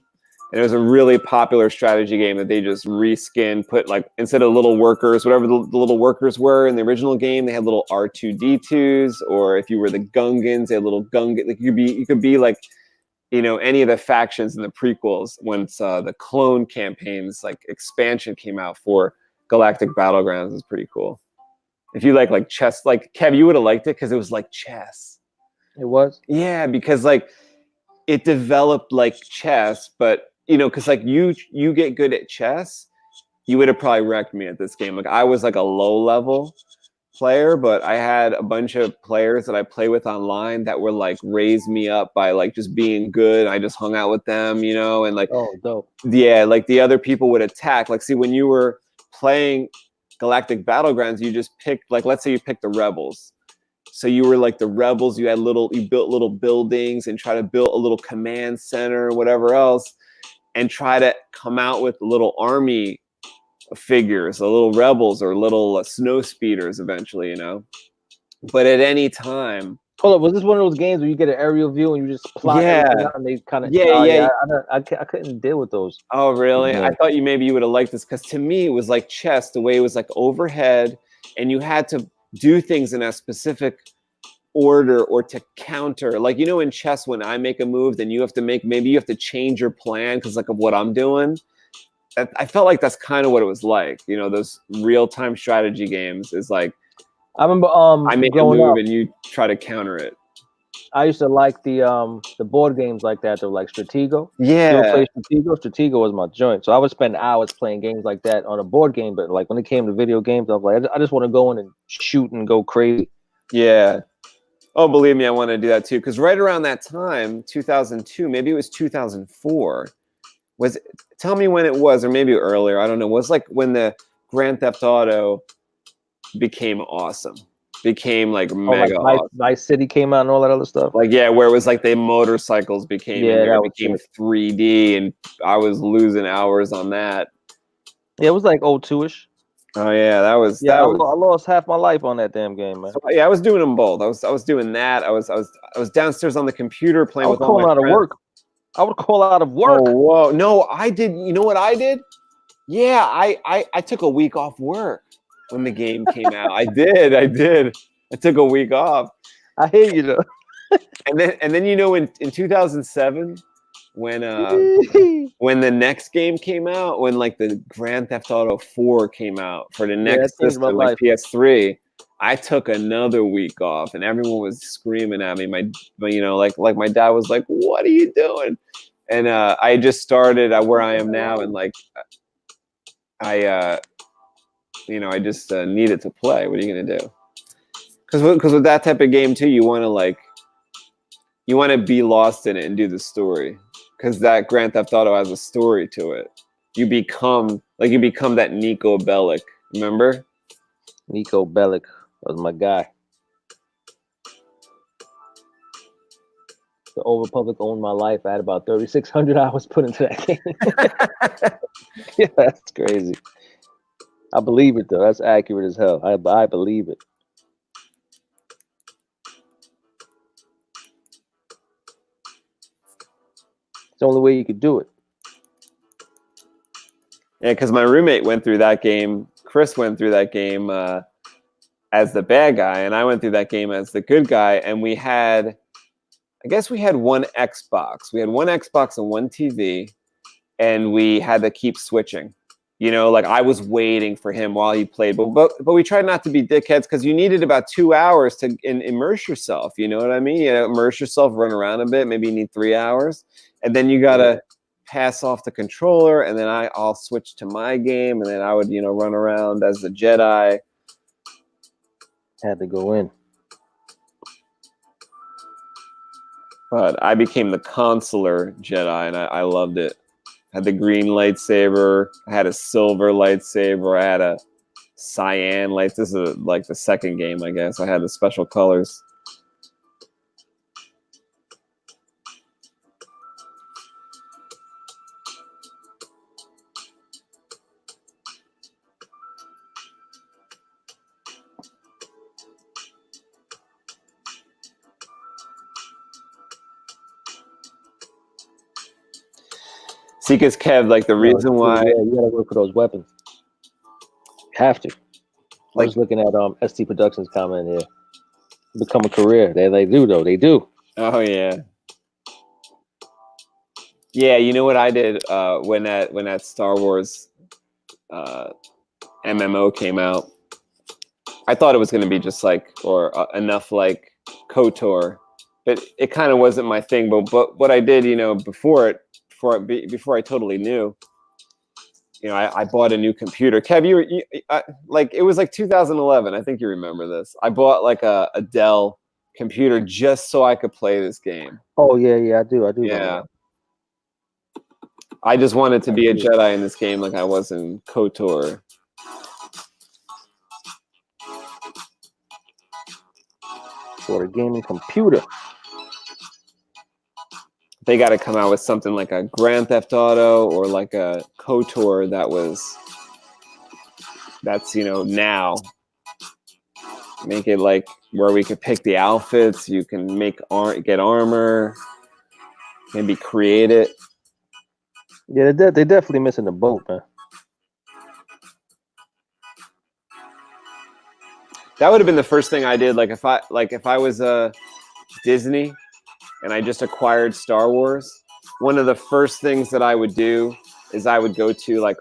S1: it was a really popular strategy game that they just reskin, put like, instead of little workers, whatever the little workers were in the original game, they had little R2-D2s, or if you were the Gungans, they had little Gungan. Like you could be like, any of the factions in the prequels. Once the clone campaigns, like expansion came out for Galactic Battlegrounds, is pretty cool. If you like chess, like Kev, you would have liked it because it was like chess.
S2: It was?
S1: Yeah, because like it developed like chess, but because like you get good at chess, you would have probably wrecked me at this game. Like I was like a low level player, but I had a bunch of players that I play with online that were like raised me up by like just being good. I just hung out with them, and like,
S2: oh, dope.
S1: Yeah, like the other people would attack. Like, see, when you were playing Galactic Battlegrounds, you just picked, like, let's say you picked the Rebels. So you were like the Rebels. You built little buildings and try to build a little command center or whatever else, and try to come out with a little army figures, a little rebels or little snow speeders eventually, But at any time,
S2: hold up, was this one of those games where you get an aerial view and you just plot everything out and they kind of I couldn't deal with those.
S1: Oh really? Yeah. I thought maybe you would have liked this, because to me it was like chess, the way it was like overhead and you had to do things in a specific order or to counter. Like, in chess, when I make a move, then you have to change your plan because like of what I'm doing. I felt like that's kind of what it was like. Those real-time strategy games is like,
S2: I remember
S1: I make a move and you try to counter it.
S2: I used to like the board games like that. They're like Stratego.
S1: Yeah.
S2: You ever play Stratego? Stratego was my joint. So I would spend hours playing games like that on a board game. But like when it came to video games, I was like, I just want to go in and shoot and go crazy.
S1: Yeah. Oh, believe me, I want to do that too. Because right around that time, 2002, maybe it was 2004. Tell me when it was, or maybe earlier. I don't know. It was like when the Grand Theft Auto became awesome. Became like mega awesome.
S2: Vice City came out and all that other stuff.
S1: Like, yeah, where it was like the motorcycles became, it became 3D, and I was losing hours on that.
S2: Yeah, it was like 02-ish.
S1: Oh yeah, that was
S2: I lost half my life on that damn game, man.
S1: So, yeah, I was doing them both. I was doing that. I was downstairs on the computer playing with all my friends.
S2: Work. I would call out of work.
S1: Oh whoa, no, I did. You know what I did? Yeah, I took a week off work when the game came out. I did. I took a week off.
S2: I hear you though.
S1: And then in 2007 when the next game came out, when like the Grand Theft Auto 4 came out for the next system, like PS3, I took another week off, and everyone was screaming at me. My like my dad was like, "What are you doing?" And I just started where I am now, and like I just needed to play. What are you gonna do? Because with that type of game too, you want to be lost in it and do the story. Because that Grand Theft Auto has a story to it. You become that Nico Bellic. Remember?
S2: Nico Bellic was my guy. The Old Republic owned my life. I had about 3,600 hours put into that game. Yeah, that's crazy. I believe it though. That's accurate as hell. I believe it. It's the only way you could do it.
S1: Yeah, because my roommate went through that game. Chris went through that game as the bad guy, and I went through that game as the good guy. And we had one Xbox. We had one Xbox and one TV, and we had to keep switching. Like I was waiting for him while he played, but we tried not to be dickheads because you needed about 2 hours to immerse yourself. You know what I mean? Immerse yourself, run around a bit. Maybe you need 3 hours, and then you gotta pass off the controller, and then I'll switch to my game, and then I would run around as the Jedi.
S2: Had to go in.
S1: But I became the consular Jedi, and I loved it. I had the green lightsaber. I had a silver lightsaber. I had a cyan light. This is like the second game, I guess. I had the special colors. See, because Kev, like the reason why
S2: you gotta work for those weapons. You have to. I was looking at ST Productions comment here. Become a career. They do though. They do.
S1: Oh yeah. Yeah, you know what I did when that Star Wars MMO came out? I thought it was going to be just like enough like KOTOR, but it kind of wasn't my thing. But what I did, before I totally knew, I bought a new computer. Kev, it was like 2011. I think you remember this. I bought like a Dell computer just so I could play this game.
S2: Oh yeah, I do.
S1: Yeah. I just wanted to be a Jedi in this game like I was in KOTOR.
S2: For a gaming computer.
S1: They got to come out with something like a Grand Theft Auto or like a KOTOR that's now. Make it like where we could pick the outfits. You can get armor, maybe create it.
S2: Yeah, they're definitely missing the boat, man.
S1: That would have been the first thing I did. Like if I was Disney and I just acquired Star Wars, one of the first things that I would do is I would go to like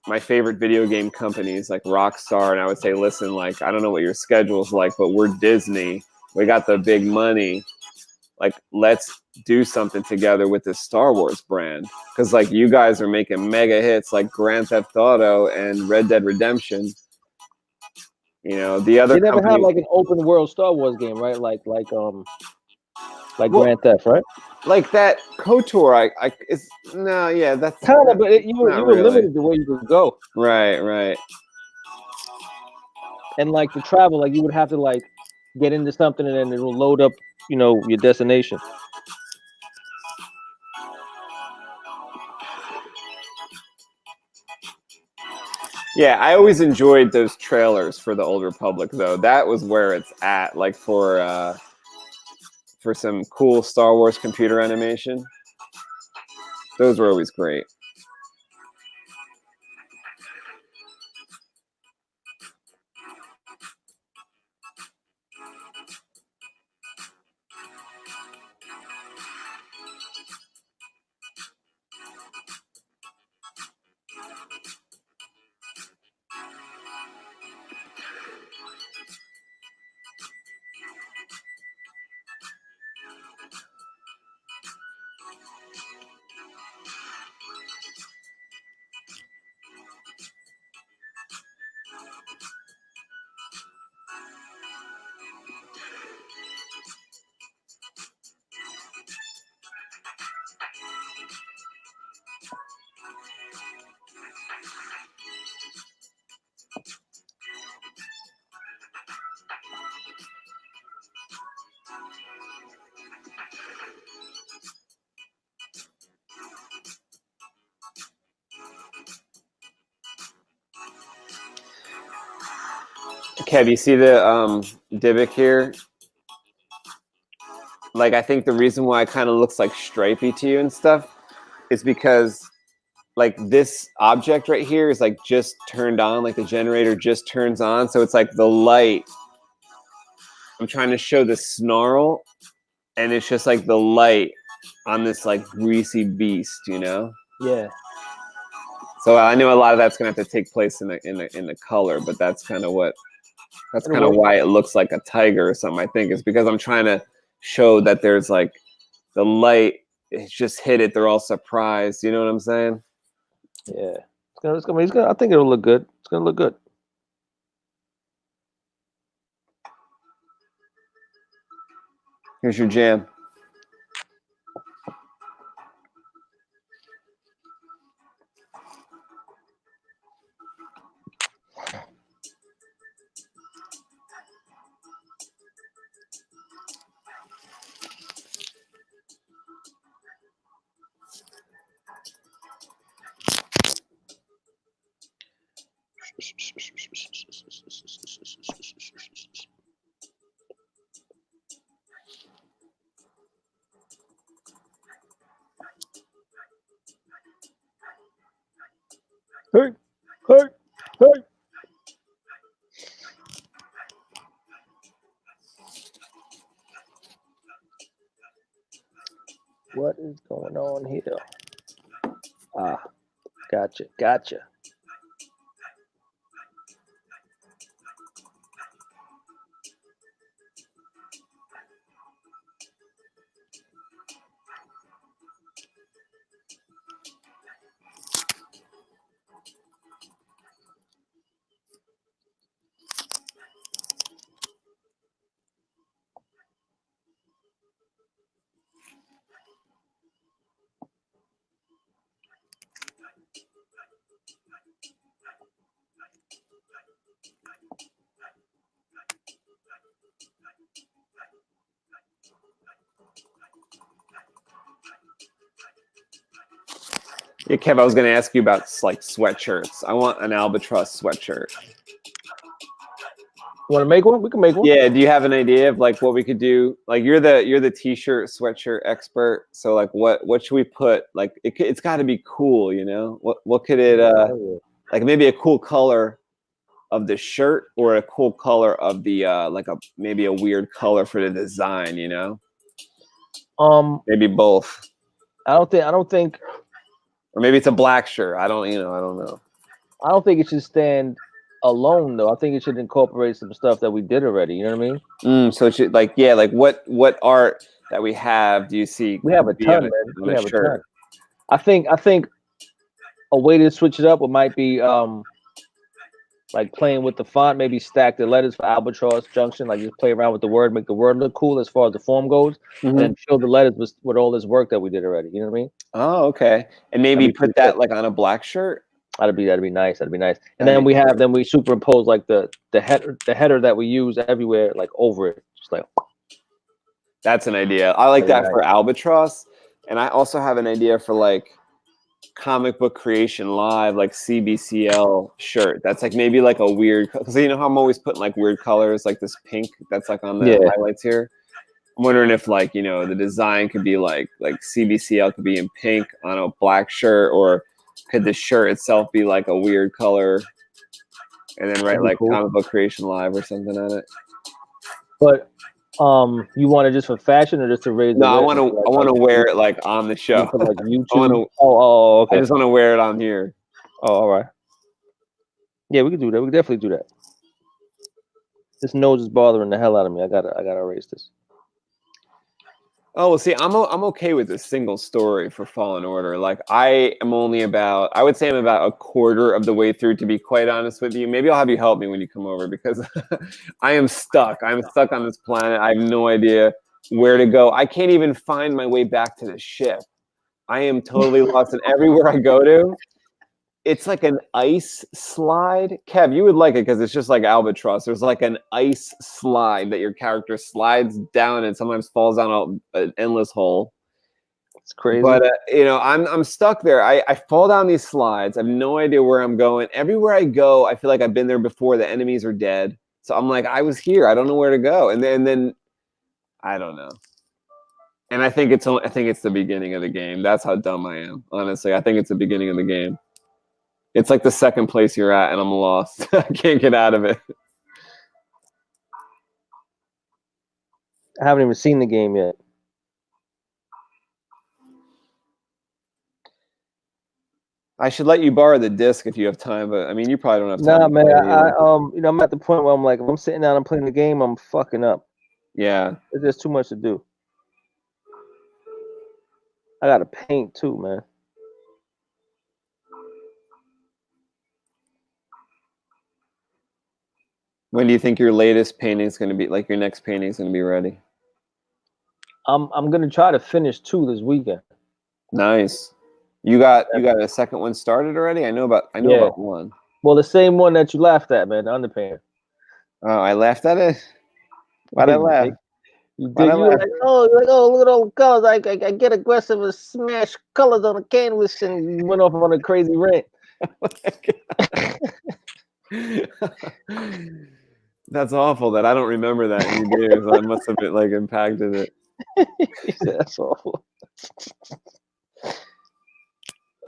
S1: my favorite video game companies like Rockstar, and I would say, listen, like, I don't know what your schedule's like, but we're Disney. We got the big money. Like, let's do something together with this Star Wars brand. Because, like, you guys are making mega hits like Grand Theft Auto and Red Dead Redemption. The other
S2: they never had like an open world Star Wars game, right? Like Grand Theft, right?
S1: Like that KOTOR, that's
S2: kind of, but you were limited to where you could go.
S1: Right.
S2: And like to travel, like you would have to like get into something and then it will load up, your destination.
S1: Yeah, I always enjoyed those trailers for the Old Republic, though. That was where it's at, like for some cool Star Wars computer animation. Those were always great. Kev, you see the Dybbuk here? Like, I think the reason why it kind of looks like stripey to you and stuff is because, like, this object right here is, like, just turned on. Like, the generator just turns on. So it's like the light. I'm trying to show the snarl, and it's just, like, the light on this, like, greasy beast, you know?
S2: Yeah.
S1: So I know a lot of that's going to have to take place in the color, but that's kind of what... That's kind of why it looks like a tiger or something, I think. Is because I'm trying to show that there's like the light, it's just hit it. They're all surprised. You know what I'm saying?
S2: Yeah. It's gonna, I think it'll look good. It's going to look good.
S1: Here's your jam.
S2: Hey, hey, hey. What is going on here? Ah, gotcha, gotcha.
S1: Yeah, Kev, I was going to ask you about like sweatshirts. I want an albatross sweatshirt.
S2: You want to make one? We can make one.
S1: Yeah. Do you have an idea of like what we could do? Like you're the t-shirt sweatshirt expert. So like what should we put? Like it's got to be cool, you know. What could it like maybe a cool color of the shirt or a cool color of the like maybe a weird color for the design, you know? Maybe both.
S2: I don't think
S1: Or maybe it's a black shirt. I don't know.
S2: I don't think it should stand alone though. I think it should incorporate some stuff that we did already. You know what I
S1: mean? So it should like like what art that we have do you see?
S2: We have a ton, man. We have a ton. I think a way to switch it up might be like playing with the font, maybe stack the letters for Albatross Junction, like just play around with the word, make the word look cool as far as the form goes, and then show the letters with all this work that we did already. You know what I mean?
S1: Oh, okay. And maybe put that like on a black shirt.
S2: That'd be nice. That'd be nice. And then we superimpose like the header that we use everywhere, like over it, just like.
S1: That's an idea. I like that for Albatross, and I also have an idea for like comic book creation live, like CBCL shirt. That's like maybe like a weird, because you know how I'm always putting like weird colors, like this pink that's like on the highlights here. I'm wondering if like, you know, the design could be like CBCL could be in pink on a black shirt, or could the shirt itself be like a weird color and then write like cool. Comic book creation live or something on it.
S2: But you want it just for fashion or just to raise?
S1: No, I want to wear it like on the show.
S2: For, like YouTube. Okay.
S1: I just want to wear it on here.
S2: Oh, all right. Yeah, we could do that. We could definitely do that. This nose is bothering the hell out of me. I gotta erase this.
S1: Oh, well, see, I'm okay with a single story for Fallen Order. Like, I would say I'm about a quarter of the way through, to be quite honest with you. Maybe I'll have you help me when you come over, because I am stuck. I'm stuck on this planet. I have no idea where to go. I can't even find my way back to the ship. I am totally lost, and everywhere I go to, it's like an ice slide. Kev, you would like it because it's just like Albatross. There's like an ice slide that your character slides down and sometimes falls down an endless hole.
S2: It's crazy.
S1: But you know, I'm stuck there. I fall down these slides. I have no idea where I'm going. Everywhere I go, I feel like I've been there before. The enemies are dead. So I'm like, I was here. I don't know where to go. And then I don't know. And I think it's the beginning of the game. That's how dumb I am. Honestly, I think it's the beginning of the game. It's like the second place you're at, and I'm lost. I can't get out of it.
S2: I haven't even seen the game yet.
S1: I should let you borrow the disc if you have time, but I mean, you probably don't have time.
S2: Nah, man. You know, I'm at the point where I'm like, if I'm sitting down and playing the game, I'm fucking up.
S1: Yeah.
S2: There's just too much to do. I gotta paint too, man.
S1: When do you think your latest painting is going to be, like your next painting is going to be ready?
S2: I'm gonna try to finish 2 this weekend.
S1: Nice. You got a second one started already? I know about one.
S2: Well, the same one that you laughed at, man, the underpainting.
S1: Oh, I laughed at it? Why'd I laugh?
S2: You did. You were like, oh, look at all the colors. I get aggressive and smash colors on the canvas, and you went off on a crazy rant.
S1: That's awful that I don't remember that. You did, so I must have been like impacted it.
S2: That's awful.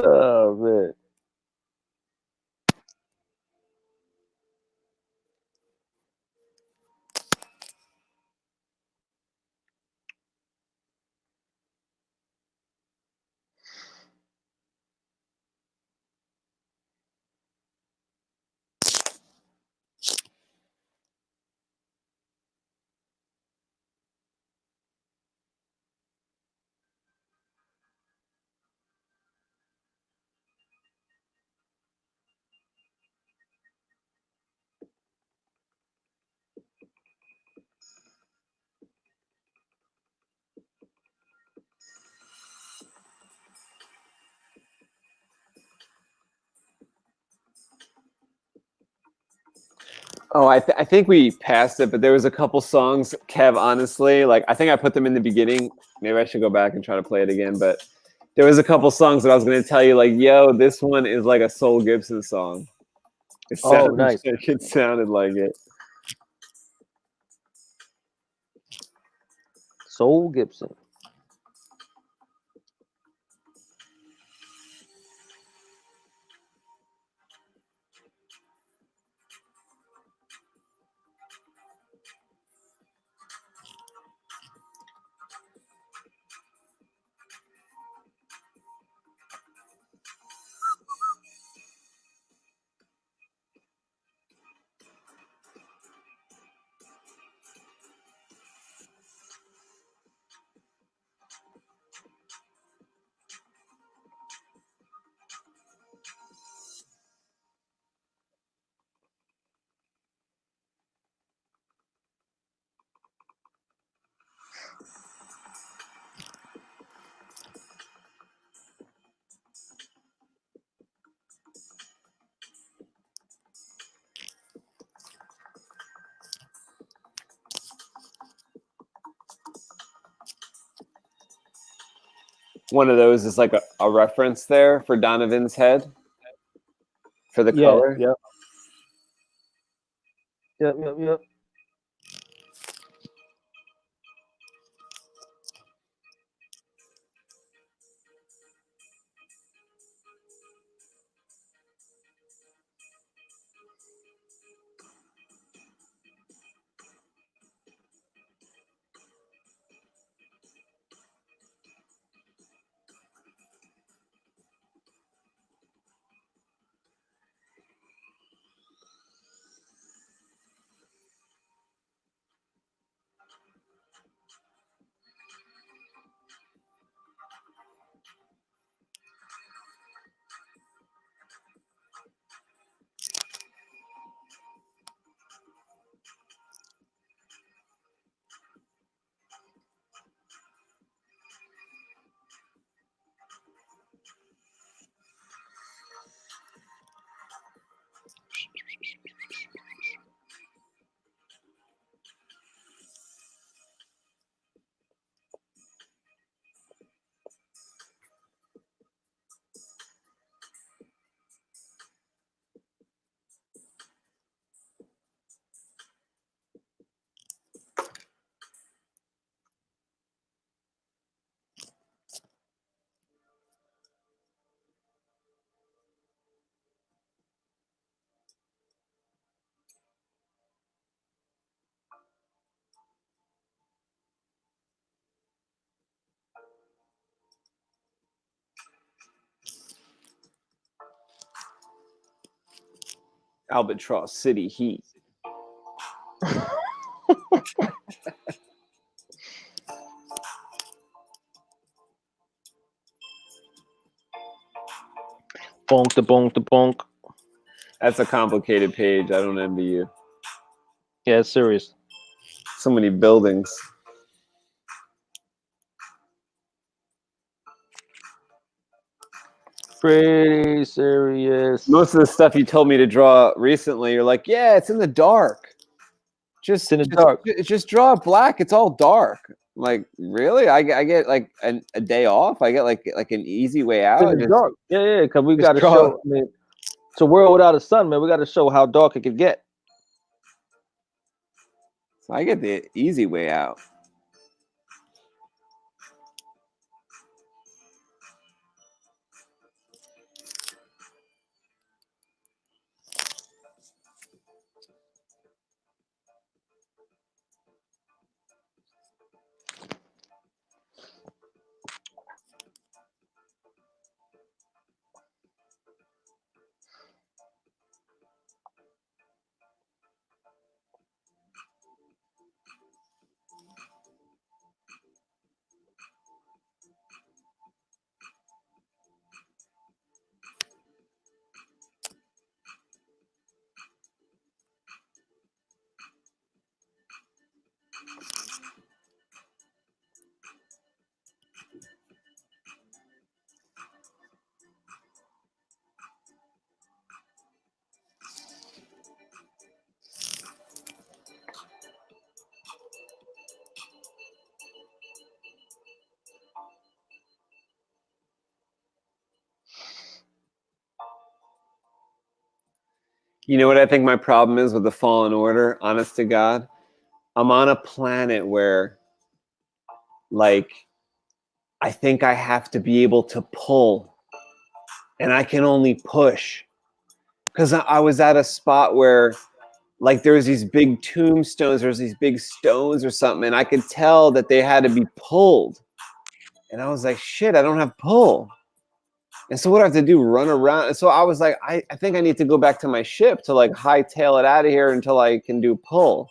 S2: Oh man.
S1: Oh, I think we passed it, but there was a couple songs, Kev, honestly, like I think I put them in the beginning. Maybe I should go back and try to play it again, but there was a couple songs that I was going to tell you, like, yo, this one is like a Soul Gibson song.
S2: Nice.
S1: It sounded like it.
S2: Soul Gibson.
S1: one of those is like a reference there for Donovan's head for the color.
S2: Yep. Yep.
S1: Albatross City Heat.
S2: Bonk the bonk the bonk.
S1: That's a complicated page. I don't envy you.
S2: Yeah, it's serious.
S1: So many buildings.
S2: Pretty serious.
S1: Most of the stuff you told me to draw recently, you're like, yeah, it's in the dark. Just
S2: in the dark.
S1: Just draw it black. It's all dark. I'm like, really? I get like a day off. I get like an easy way out.
S2: It's in the dark. Yeah, because we got to show. I mean, it's a world without a sun, man. We got to show how dark it could get.
S1: So I get the easy way out. You know what I think my problem is with the Fallen Order, honest to God? I'm on a planet where, like, I think I have to be able to pull, and I can only push. Because I was at a spot where, like, there was these big tombstones, there's these big stones or something, and I could tell that they had to be pulled. And I was like, shit, I don't have pull. And so what do I have to do? Run around? And so I was like, I think I need to go back to my ship to like hightail it out of here until I can do pull.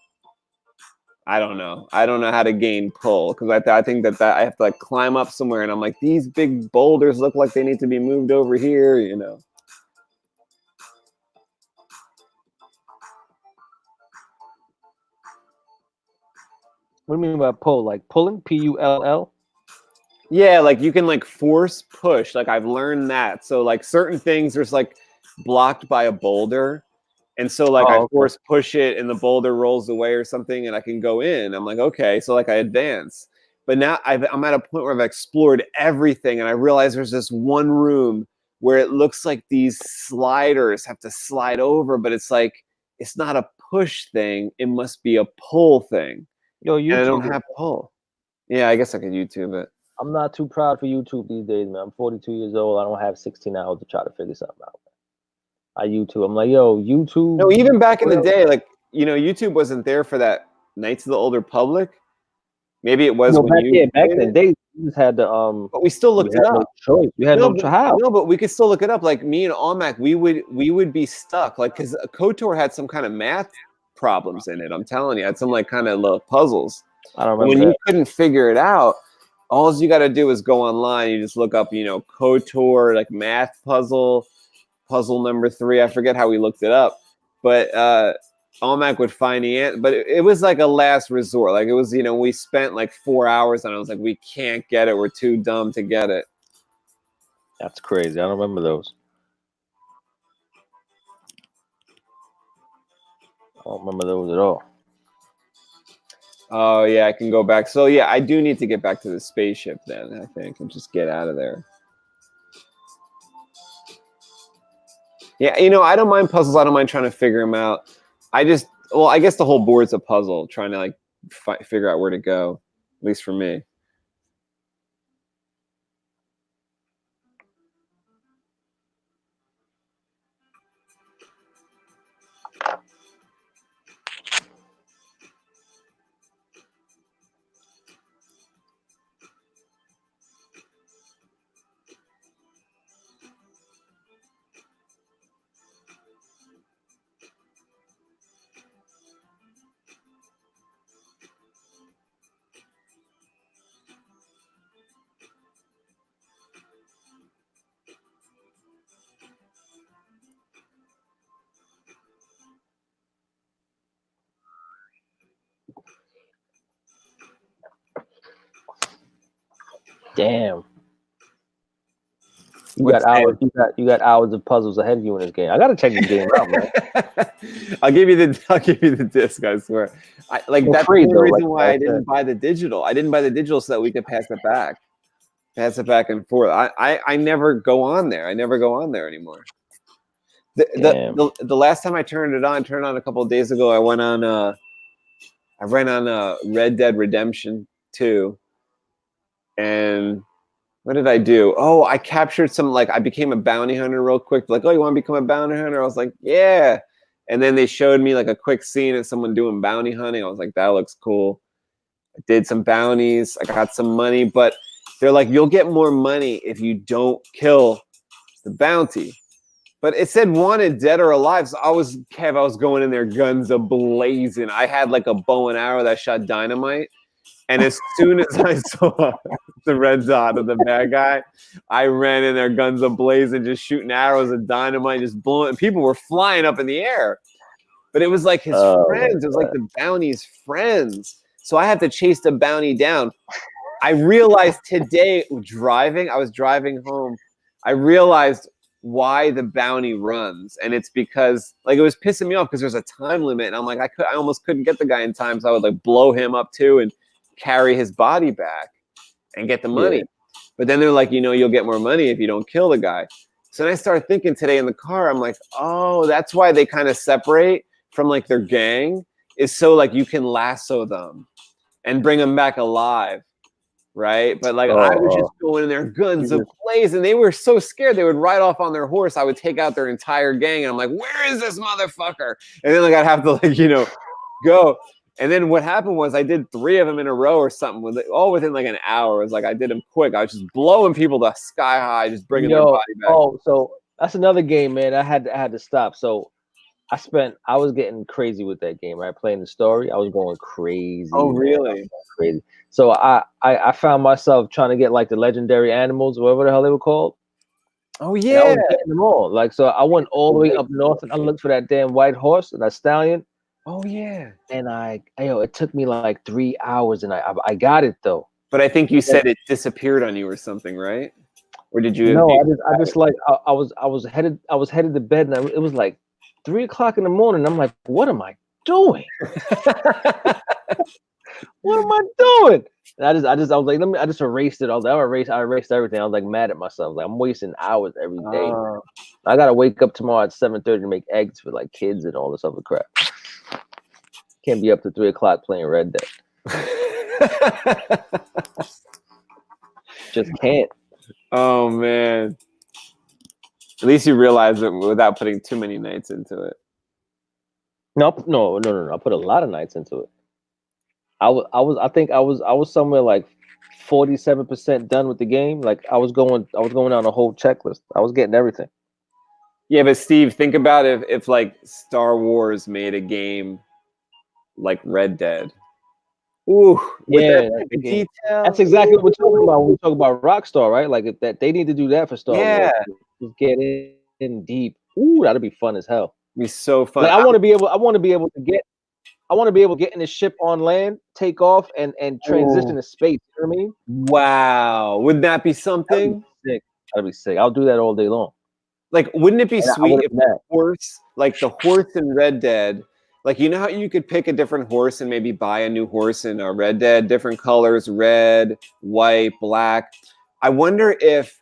S1: I don't know. I don't know how to gain pull because I think that I have to like climb up somewhere, and I'm like, these big boulders look like they need to be moved over here, you know.
S2: What do you mean by pull? Like pulling? P-U-L-L?
S1: Yeah, like you can like force push. Like I've learned that. So like certain things there's like blocked by a boulder. And so like I force push it and the boulder rolls away or something and I can go in. I'm like, okay, so like I advance. But now I'm at a point where I've explored everything, and I realize there's this one room where it looks like these sliders have to slide over, but it's like it's not a push thing. It must be a pull thing.
S2: Yo, YouTube.
S1: And I don't have pull. Yeah, I guess I could YouTube it.
S2: I'm not too proud for YouTube these days, man. I'm 42 years old. I don't have 16 hours to try to figure something out. I YouTube. I'm like, yo, YouTube.
S1: No, even back in the day, like, you know, YouTube wasn't there for that Knights of the Older Public. Maybe it was when
S2: back in the day, you just had to
S1: but we still looked it up.
S2: No choice. You had no choice.
S1: No, but we could still look it up. Like me and Almac, we would be stuck. Like, because KOTOR had some kind of math problems in it. I'm telling you, it had some like kind of little puzzles.
S2: I don't remember.
S1: When you couldn't figure it out, all you got to do is go online. You just look up, you know, KOTOR, like math puzzle number 3. I forget how we looked it up, but Almac would find the answer. But it was like a last resort. Like it was, you know, we spent like 4 hours and I was like, we can't get it. We're too dumb to get it.
S2: That's crazy. I don't remember those. I don't remember those at all.
S1: Oh yeah, I can go back. So yeah, I do need to get back to the spaceship then, I think, and just get out of there. Yeah, you know, I don't mind puzzles. I don't mind trying to figure them out. I guess the whole board's a puzzle, trying to like figure out where to go, at least for me.
S2: Damn. You got hours of puzzles ahead of you in this game. I gotta check this game out, man.
S1: I'll give you the disc, I swear. That's the reason why I didn't buy the digital. I didn't buy the digital so that we could pass it back and forth. I never go on there. I never go on there anymore. The last time I turned it on a couple of days ago. I ran on Red Dead Redemption 2, and what did I do? Oh, I captured some, like, I became a bounty hunter real quick. Like, oh, you want to become a bounty hunter? I was like, yeah. And then they showed me like a quick scene of someone doing bounty hunting. I was like, that looks cool. I did some bounties. I got some money, but they're like, you'll get more money if you don't kill the bounty. But it said wanted dead or alive. So I was going in there guns a-blazing. I had like a bow and arrow that shot dynamite. And as soon as I saw the red dot of the bad guy, I ran in there guns a-blazing, just shooting arrows of dynamite, just blowing. And people were flying up in the air. But it was like his friends. It was like the bounty's friends. So I had to chase the bounty down. I realized today I was driving home. I realized why the bounty runs. And it's because, like, it was pissing me off because there's a time limit. And I'm like, I almost couldn't get the guy in time. So I would like blow him up too and carry his body back and get the money. Yeah. But then they're like, you know, you'll get more money if you don't kill the guy. So then I started thinking today in the car, I'm like, oh, that's why they kind of separate from like their gang, is so like you can lasso them and bring them back alive, right? But like I was just going in there guns ablaze, and they were so scared they would ride off on their horse. I would take out their entire gang, and I'm like, where is this motherfucker? And then like I'd have to like, you know, go. And then what happened was I did 3 of them in a row or something, all within like an hour. It was like I did them quick. I was just blowing people to sky high, just bringing their body back.
S2: Oh, so that's another game, man. I had to stop. So I was getting crazy with that game, right? Playing the story, I was going crazy.
S1: Oh, really?
S2: Crazy. So I found myself trying to get like the legendary animals, whatever the hell they were called.
S1: Oh yeah,
S2: I was getting them all. Like, so I went all the way up north and I looked for that damn white horse, that stallion.
S1: Oh yeah.
S2: And it took me like 3 hours, and I got it though.
S1: But I think you said it disappeared on you or something, right? Or did you?
S2: No, I just like I was headed to bed, and it was like 3 o'clock in the morning. I'm like, what am I doing? What am I doing? And I was like, I just erased it. I was like, I erased everything. I was like mad at myself. Like I'm wasting hours every day. I gotta wake up tomorrow at 7:30 to make eggs for like kids and all this other crap. Can't be up to 3 o'clock playing Red Dead. Just can't.
S1: Oh man. At least you realize it without putting too many nights into it.
S2: No. I put a lot of nights into it. I think I was somewhere like 47% done with the game. Like I was going down a whole checklist. I was getting everything.
S1: Yeah, but Steve, think about if like Star Wars made a game like Red Dead. Ooh, with that detail.
S2: That's exactly what we're talking about when we talk about Rockstar, right? Like if that they need to do that for Star Wars. Just get in deep. Ooh, that'd be fun as hell.
S1: It'd be so fun.
S2: Like I want to be able to get in the ship on land, take off, and transition to space. You know what I mean?
S1: Wow, wouldn't that be something?
S2: That'd be sick. I'll do that all day long.
S1: Like, wouldn't it be sweet if the horse, like the horse in Red Dead, like you know how you could pick a different horse and maybe buy a new horse in Red Dead, different colors, red, white, black. I wonder if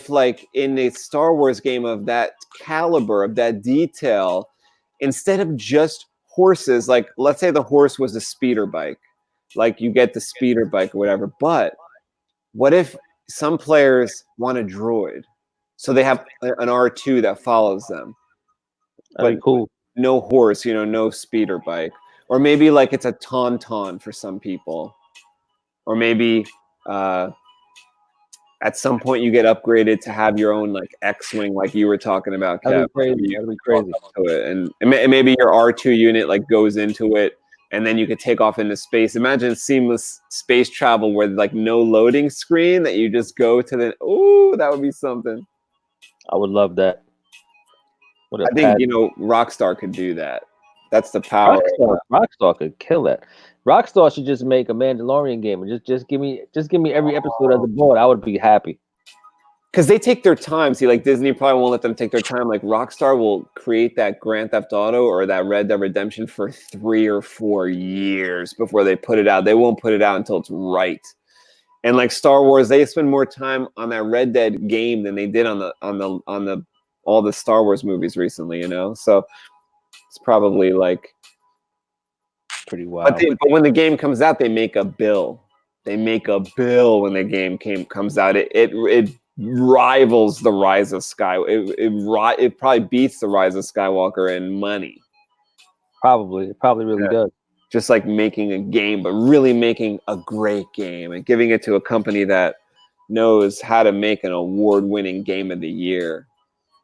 S1: like in a Star Wars game of that caliber, of that detail, instead of just horses, like let's say the horse was a speeder bike, like you get the speeder bike or whatever, but what if some players want a droid, so they have an R2 that follows them?
S2: That'd be cool.
S1: No horse, no speeder bike. Or maybe like it's a tauntaun for some people, or maybe at some point you get upgraded to have your own like X-wing, like you were talking about, Kev.
S2: That'd be crazy.
S1: To it. And maybe your R2 unit like goes into it, and then you could take off into space. Imagine seamless space travel where like no loading screen, that you just go to the. Ooh, that would be something.
S2: I would love that.
S1: I think Rockstar could do that. That's the power.
S2: Rockstar could kill that. Rockstar should just make a Mandalorian game and just give me every episode as a board. I would be happy.
S1: Because they take their time. See, like Disney probably won't let them take their time. Like Rockstar will create that Grand Theft Auto or that Red Dead Redemption for 3 or 4 years before they put it out. They won't put it out until it's right. And like Star Wars, they spend more time on that Red Dead game than they did on all the Star Wars movies recently. So it's probably like
S2: pretty wild.
S1: But when the game comes out, they make a bill. They make a bill when the game comes out. It rivals the Rise of Skywalker. It probably beats the Rise of Skywalker in money.
S2: It probably really does.
S1: Just like making a game, but really making a great game and giving it to a company that knows how to make an award-winning game of the year.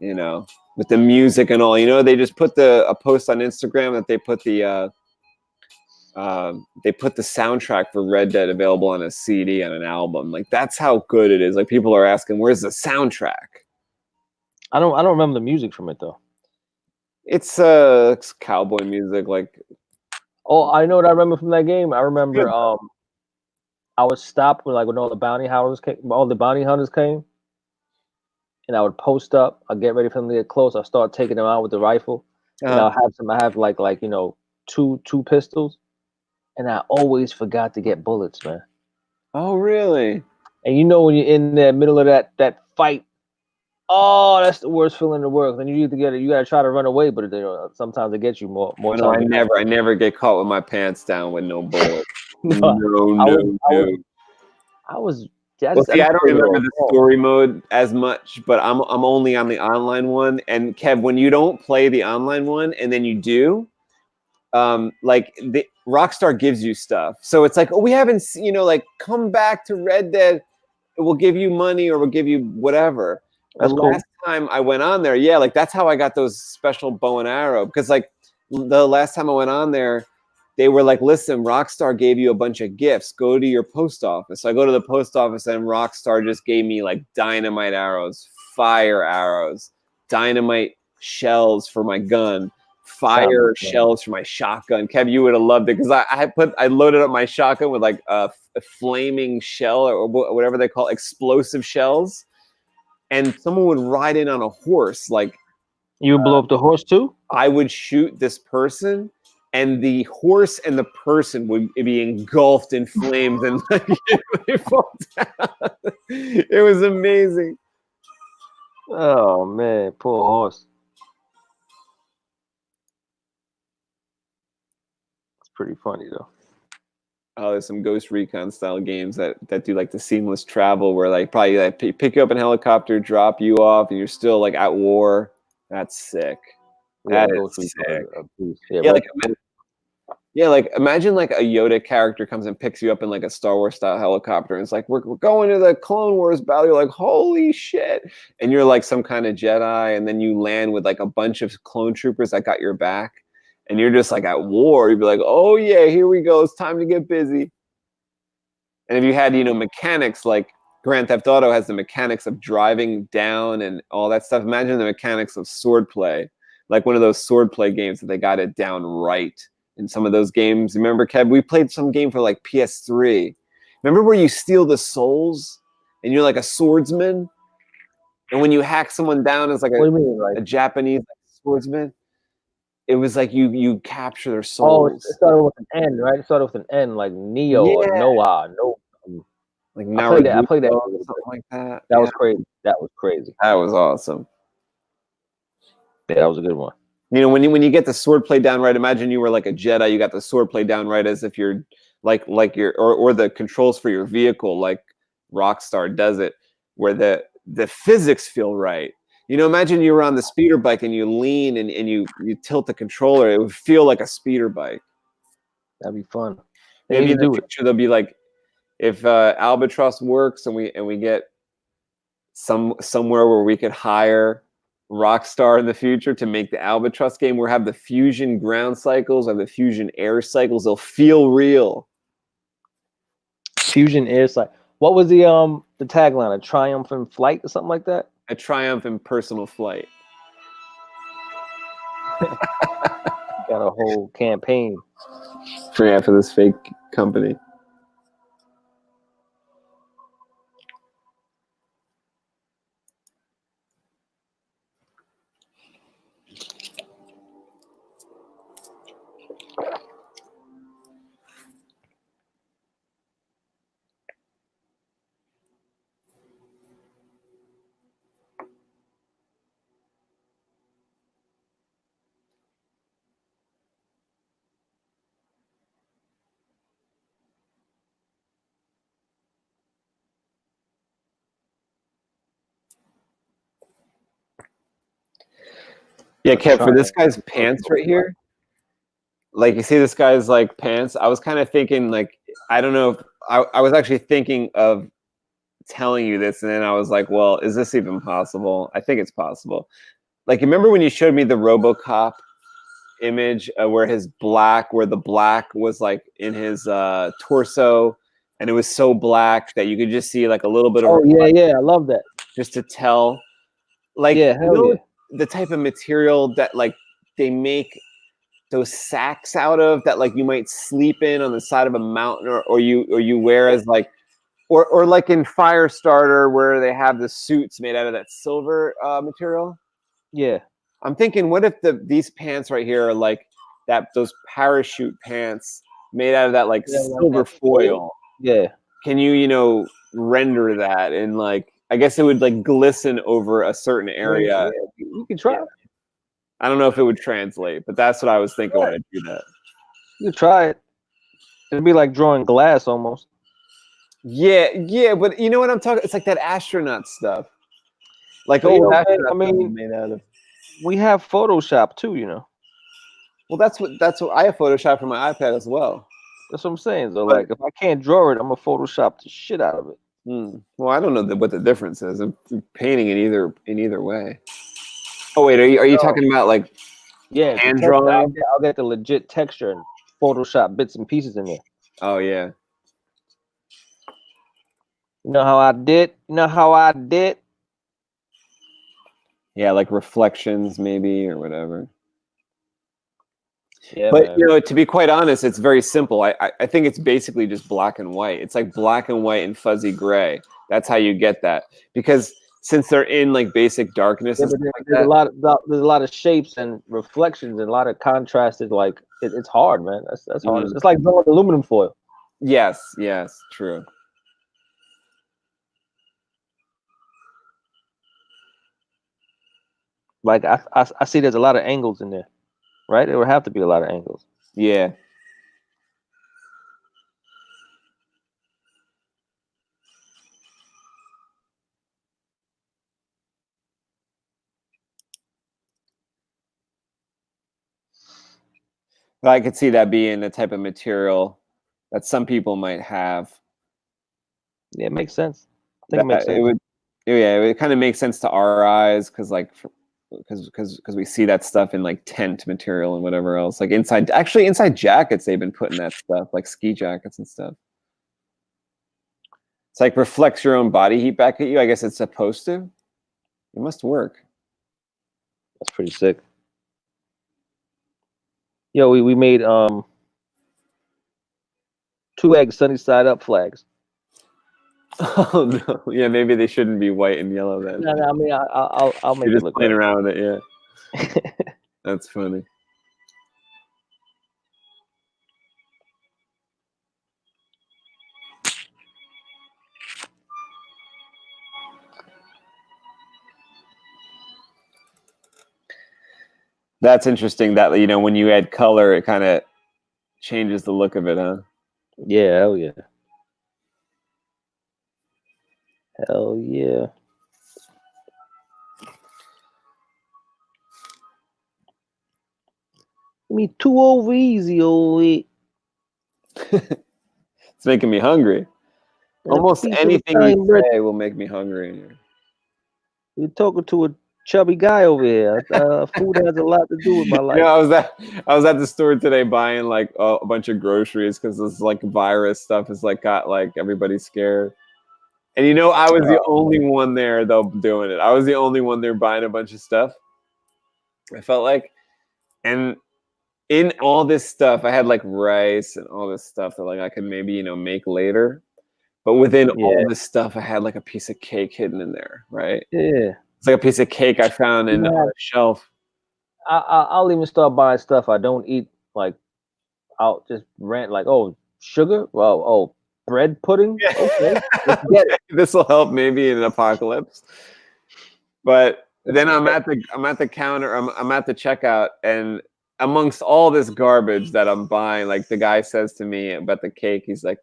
S1: With the music and all. They just put a post on Instagram that they put the soundtrack for Red Dead available on a CD and an album. Like that's how good it is. Like people are asking, where's the soundtrack?
S2: I don't remember the music from it though.
S1: It's cowboy music. Like,
S2: oh, I know what I remember from that game. I remember I was stopped when all the bounty hunters came, and I would post up. I'd get ready for them to get close. I start taking them out with the rifle, and I have like two pistols. And I always forgot to get bullets, man.
S1: Oh, really?
S2: And when you're in the middle of that fight, oh, that's the worst feeling in the world. Then you gotta try to run away, but sometimes it gets you more time.
S1: I never get caught with my pants down with no bullets. No.
S2: I don't
S1: remember the story mode as much, but I'm only on the online one. And Kev, when you don't play the online one and then you do, like the Rockstar gives you stuff, so it's like, oh, we haven't like come back to Red Dead, we'll give you money or we'll give you whatever. And last time I went on there, like that's how I got those special bow and arrow, because like the last time I went on there, they were like, listen, Rockstar gave you a bunch of gifts, go to your post office. So I go to the post office and Rockstar just gave me like dynamite arrows, fire arrows, dynamite shells for my gun, fire shells for my shotgun. Kev, you would have loved it, because I loaded up my shotgun with like a flaming shell or whatever they call explosive shells, and someone would ride in on a horse. Like,
S2: you would blow up the horse too?
S1: I would shoot this person, and the horse and the person would be engulfed in flames, and like, they fall down. It was amazing.
S2: Oh man, poor horse. It's pretty funny though.
S1: Oh, there's some Ghost Recon style games that do like the seamless travel, where like probably like pick you up in a helicopter, drop you off, and you're still like at war. That's sick.
S2: Yeah,
S1: That is sick.
S2: Yeah,
S1: like imagine like a Yoda character comes and picks you up in like a Star Wars style helicopter, and it's like we're going to the Clone Wars battle. You're like, holy shit! And you're like some kind of Jedi, and then you land with like a bunch of clone troopers that got your back. And you're just like at war. You'd be like, oh yeah, here we go. It's time to get busy. And if you had, you know, mechanics like Grand Theft Auto has the mechanics of driving down and all that stuff. Imagine the mechanics of swordplay, like one of those swordplay games that they got it down right in some of those games. Remember, Kev, we played some game for like PS3. Remember where you steal the souls and you're like a swordsman? And when you hack someone down as like a Japanese swordsman, it was like you capture their souls.
S2: Oh, it started with an N, right? It started with an N, like Neo or Noah. No,
S1: like
S2: I played that
S1: something like that.
S2: That was crazy. That was crazy.
S1: That was awesome.
S2: Yeah, that was a good one.
S1: You know, when you get the swordplay down right, imagine you were like a Jedi. You got the swordplay down right as if you're like your or the controls for your vehicle, like Rockstar does it, where the physics feel right. You know, imagine you were on the speeder bike and you lean and you tilt the controller. It would feel like a speeder bike.
S2: That'd be fun.
S1: Maybe in the future they'll be like, if Albatross works and we get somewhere where we could hire Rockstar in the future to make the Albatross game, we'll have the fusion ground cycles or the fusion air cycles. They'll feel real.
S2: Fusion air cycle. What was the tagline? A triumph in flight or something like that?
S1: A triumph in personal flight.
S2: Got a whole campaign
S1: for this fake company. Yeah, Kev, for this guy's pants right here, like you see this guy's like pants, I was kind of thinking like, I don't know if I was actually thinking of telling you this, and then I was like, well, is this even possible? I think it's possible. Like, remember when you showed me the RoboCop image where the black was like in his torso, and it was so black that you could just see like a little bit of
S2: I love that.
S1: Just to tell, like, the type of material that like they make those sacks out of that like you might sleep in on the side of a mountain, or you wear as like or like in Firestarter where they have the suits made out of that silver material.
S2: Yeah.
S1: I'm thinking, what if these pants right here are like those parachute pants made out of that like silver foil?
S2: Yeah.
S1: Can you render that and like, I guess it would like glisten over a certain area.
S2: Yeah, you can try.
S1: I don't know if it would translate, but that's what I was thinking when I do that.
S2: You can try it. It'd be like drawing glass almost.
S1: Yeah, but you know what I'm talking? It's like that astronaut stuff. Like
S2: I mean, made out of. We have Photoshop too,
S1: Well, that's what I have Photoshop for my iPad as well.
S2: That's what I'm saying. So, like, if I can't draw it, I'm gonna Photoshop the shit out of it.
S1: Well, I don't know what the difference is. I'm painting in either way. Oh wait, are you talking about like hand drawing?
S2: I'll get the legit texture and Photoshop bits and pieces in there.
S1: Oh yeah.
S2: You know how I did?
S1: Yeah, like reflections maybe or whatever.
S2: Yeah,
S1: but man. To be quite honest, it's very simple. I think it's basically just black and white. It's like black and white and fuzzy gray. That's how you get that. Because since they're in like basic darkness,
S2: there's a lot of shapes and reflections and a lot of contrasted like it's hard, man. That's hard. It's like going aluminum foil.
S1: Yes, true.
S2: Like I see there's a lot of angles in there, right? There would have to be a lot of angles.
S1: Yeah. I could see that being the type of material that some people might have.
S2: Yeah, it makes sense. I think it makes sense.
S1: It would kind of make sense to our eyes because we see that stuff in like tent material and whatever else. Like inside jackets, they've been putting that stuff, like ski jackets and stuff. It's like reflects your own body heat back at you. I guess it's supposed to. It must work.
S2: That's pretty sick. Yo, we made 2 egg sunny side up flags.
S1: Oh no! Yeah, maybe they shouldn't be white and yellow then.
S2: No, I mean I'll make
S1: You're
S2: it
S1: just
S2: look
S1: playing
S2: right.
S1: around with it, yeah. That's funny. That's interesting. That when you add color, it kind of changes the look of it, huh?
S2: Yeah, hell yeah. Hell yeah. Give me 2 over easy, old it.
S1: It's making me hungry. Almost anything you say will make me hungry.
S2: You're talking to a chubby guy over here. Food has a lot to do with my life.
S1: Yeah, I was at the store today buying like a bunch of groceries because this like virus stuff has like got like everybody scared. And I was the only one there though doing it. I was the only one there buying a bunch of stuff. I felt like, and in all this stuff, I had like rice and all this stuff that like I could maybe make later. But within all this stuff, I had like a piece of cake hidden in there, right?
S2: Yeah.
S1: It's like a piece of cake I found in on a shelf.
S2: I'll even start buying stuff I don't eat. Like I'll just rant like, oh, sugar? Well, oh, bread pudding? Okay.
S1: This will help maybe in an apocalypse. But then I'm at the counter, I'm at the checkout, and amongst all this garbage that I'm buying, like the guy says to me about the cake, he's like,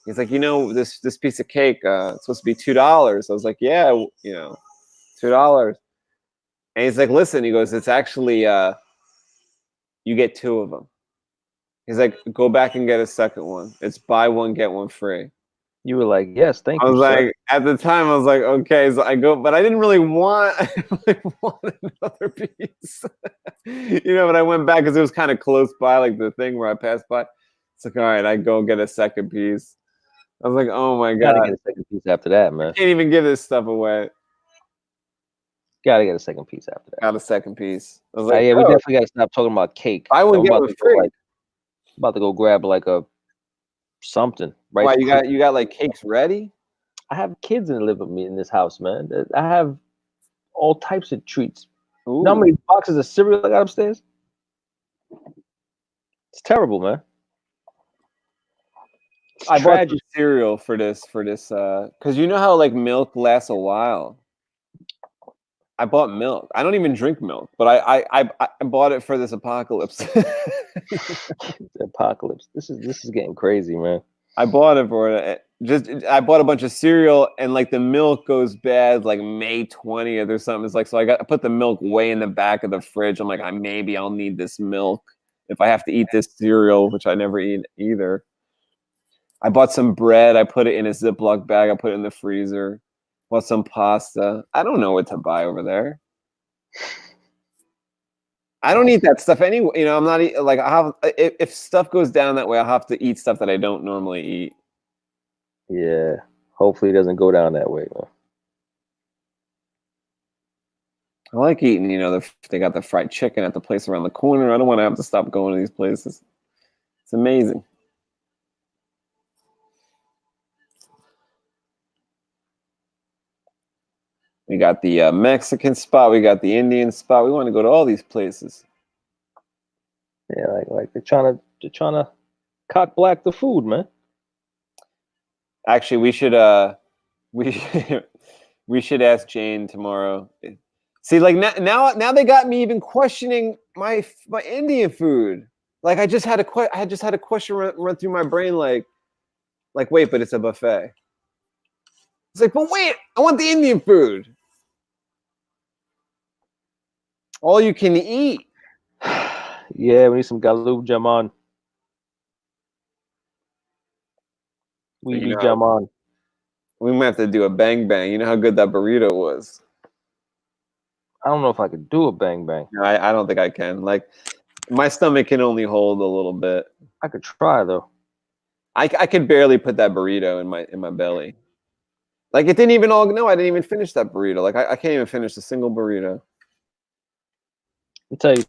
S1: this piece of cake, it's supposed to be $2. I was like, yeah, $2. And he's like, listen, he goes, it's actually you get 2 of them. He's like, go back and get a second one. It's buy one, get one free.
S2: You were like, yes, thank you.
S1: I was like, at the time, I was like, okay. So I go, but I didn't really want another piece. But I went back because it was kind of close by, like the thing where I passed by. It's like, all right, I go get a second piece. I was like, oh my God.
S2: Gotta get a second piece after that, man.
S1: I can't even give this stuff away.
S2: Gotta get a second piece after that.
S1: Got a second piece. I was like,
S2: yeah, we definitely gotta stop talking about cake.
S1: I wouldn't get one free.
S2: About to go grab like a something. Right?
S1: Why you got like cakes ready?
S2: I have kids that live with me in this house, man. I have all types of treats.
S1: Ooh.
S2: You know how many boxes of cereal I got upstairs? It's terrible, man.
S1: I bought the cereal for this because you know how like milk lasts a while. I bought milk. I don't even drink milk, but I bought it for this apocalypse.
S2: Apocalypse. This is getting crazy, man.
S1: I bought it for it. I bought a bunch of cereal, and like the milk goes bad like May 20th or something. It's like, so I put the milk way in the back of the fridge. I'm like, maybe I'll need this milk if I have to eat this cereal, which I never eat either. I bought some bread. I put it in a Ziploc bag. I put it in the freezer. Bought some pasta. I don't know what to buy over there. I don't eat that stuff anyway. I'm not like if stuff goes down that way, I'll have to eat stuff that I don't normally eat.
S2: Yeah. Hopefully it doesn't go down that way, man.
S1: I like eating, they got the fried chicken at the place around the corner. I don't want to have to stop going to these places. It's amazing. We got the Mexican spot. We got the Indian spot. We want to go to all these places.
S2: Yeah, like they're trying to cock black the food, man.
S1: Actually, we should we we should ask Jane tomorrow. See, like now they got me even questioning my Indian food. Like I just had a question run through my brain, like wait, but it's a buffet. It's like, but wait, I want the Indian food. All you can eat.
S2: Yeah, we need some galoob jaman. We need jaman.
S1: We might have to do a bang bang. You know how good that burrito was.
S2: I don't know if I could do a bang bang.
S1: No, I don't think I can. Like, my stomach can only hold a little bit.
S2: I could try though.
S1: I could barely put that burrito in my belly. Like it didn't even all. No, I didn't even finish that burrito. Like I can't even finish a single burrito.
S2: Let me tell you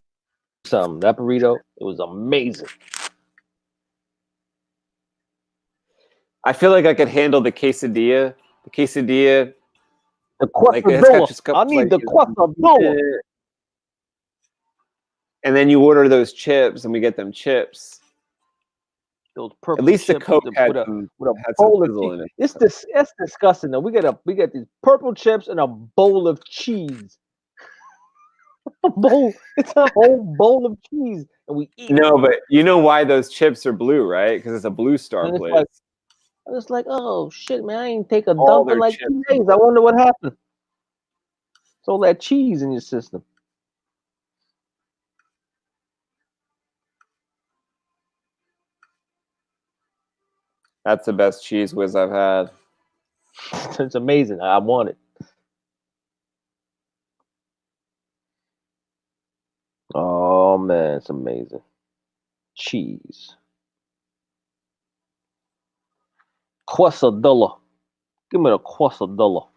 S2: something. That burrito, it was amazing.
S1: I feel like I could handle the quesadilla. The quesadilla.
S2: The quesadilla. I need the quesadilla.
S1: And then you order those chips, and we get them chips.
S2: Those purple
S1: At least
S2: chips
S1: the Coke
S2: with
S1: had
S2: a
S1: some
S2: bowl of
S1: sizzle
S2: cheese.
S1: in it.
S2: It's disgusting though. We get these purple chips and a bowl of cheese. A bowl. It's a whole bowl of cheese, and we eat.
S1: No, but you know why those chips are blue, right? Because it's a Blue Star place.
S2: I was like, oh shit, man! I ain't take a dump in like 2 days. I wonder what happened. It's all that cheese in your system.
S1: That's the best cheese whiz I've had.
S2: It's amazing. I want it. Oh man, it's amazing. Cheese. Quesadilla. Give me the quesadilla.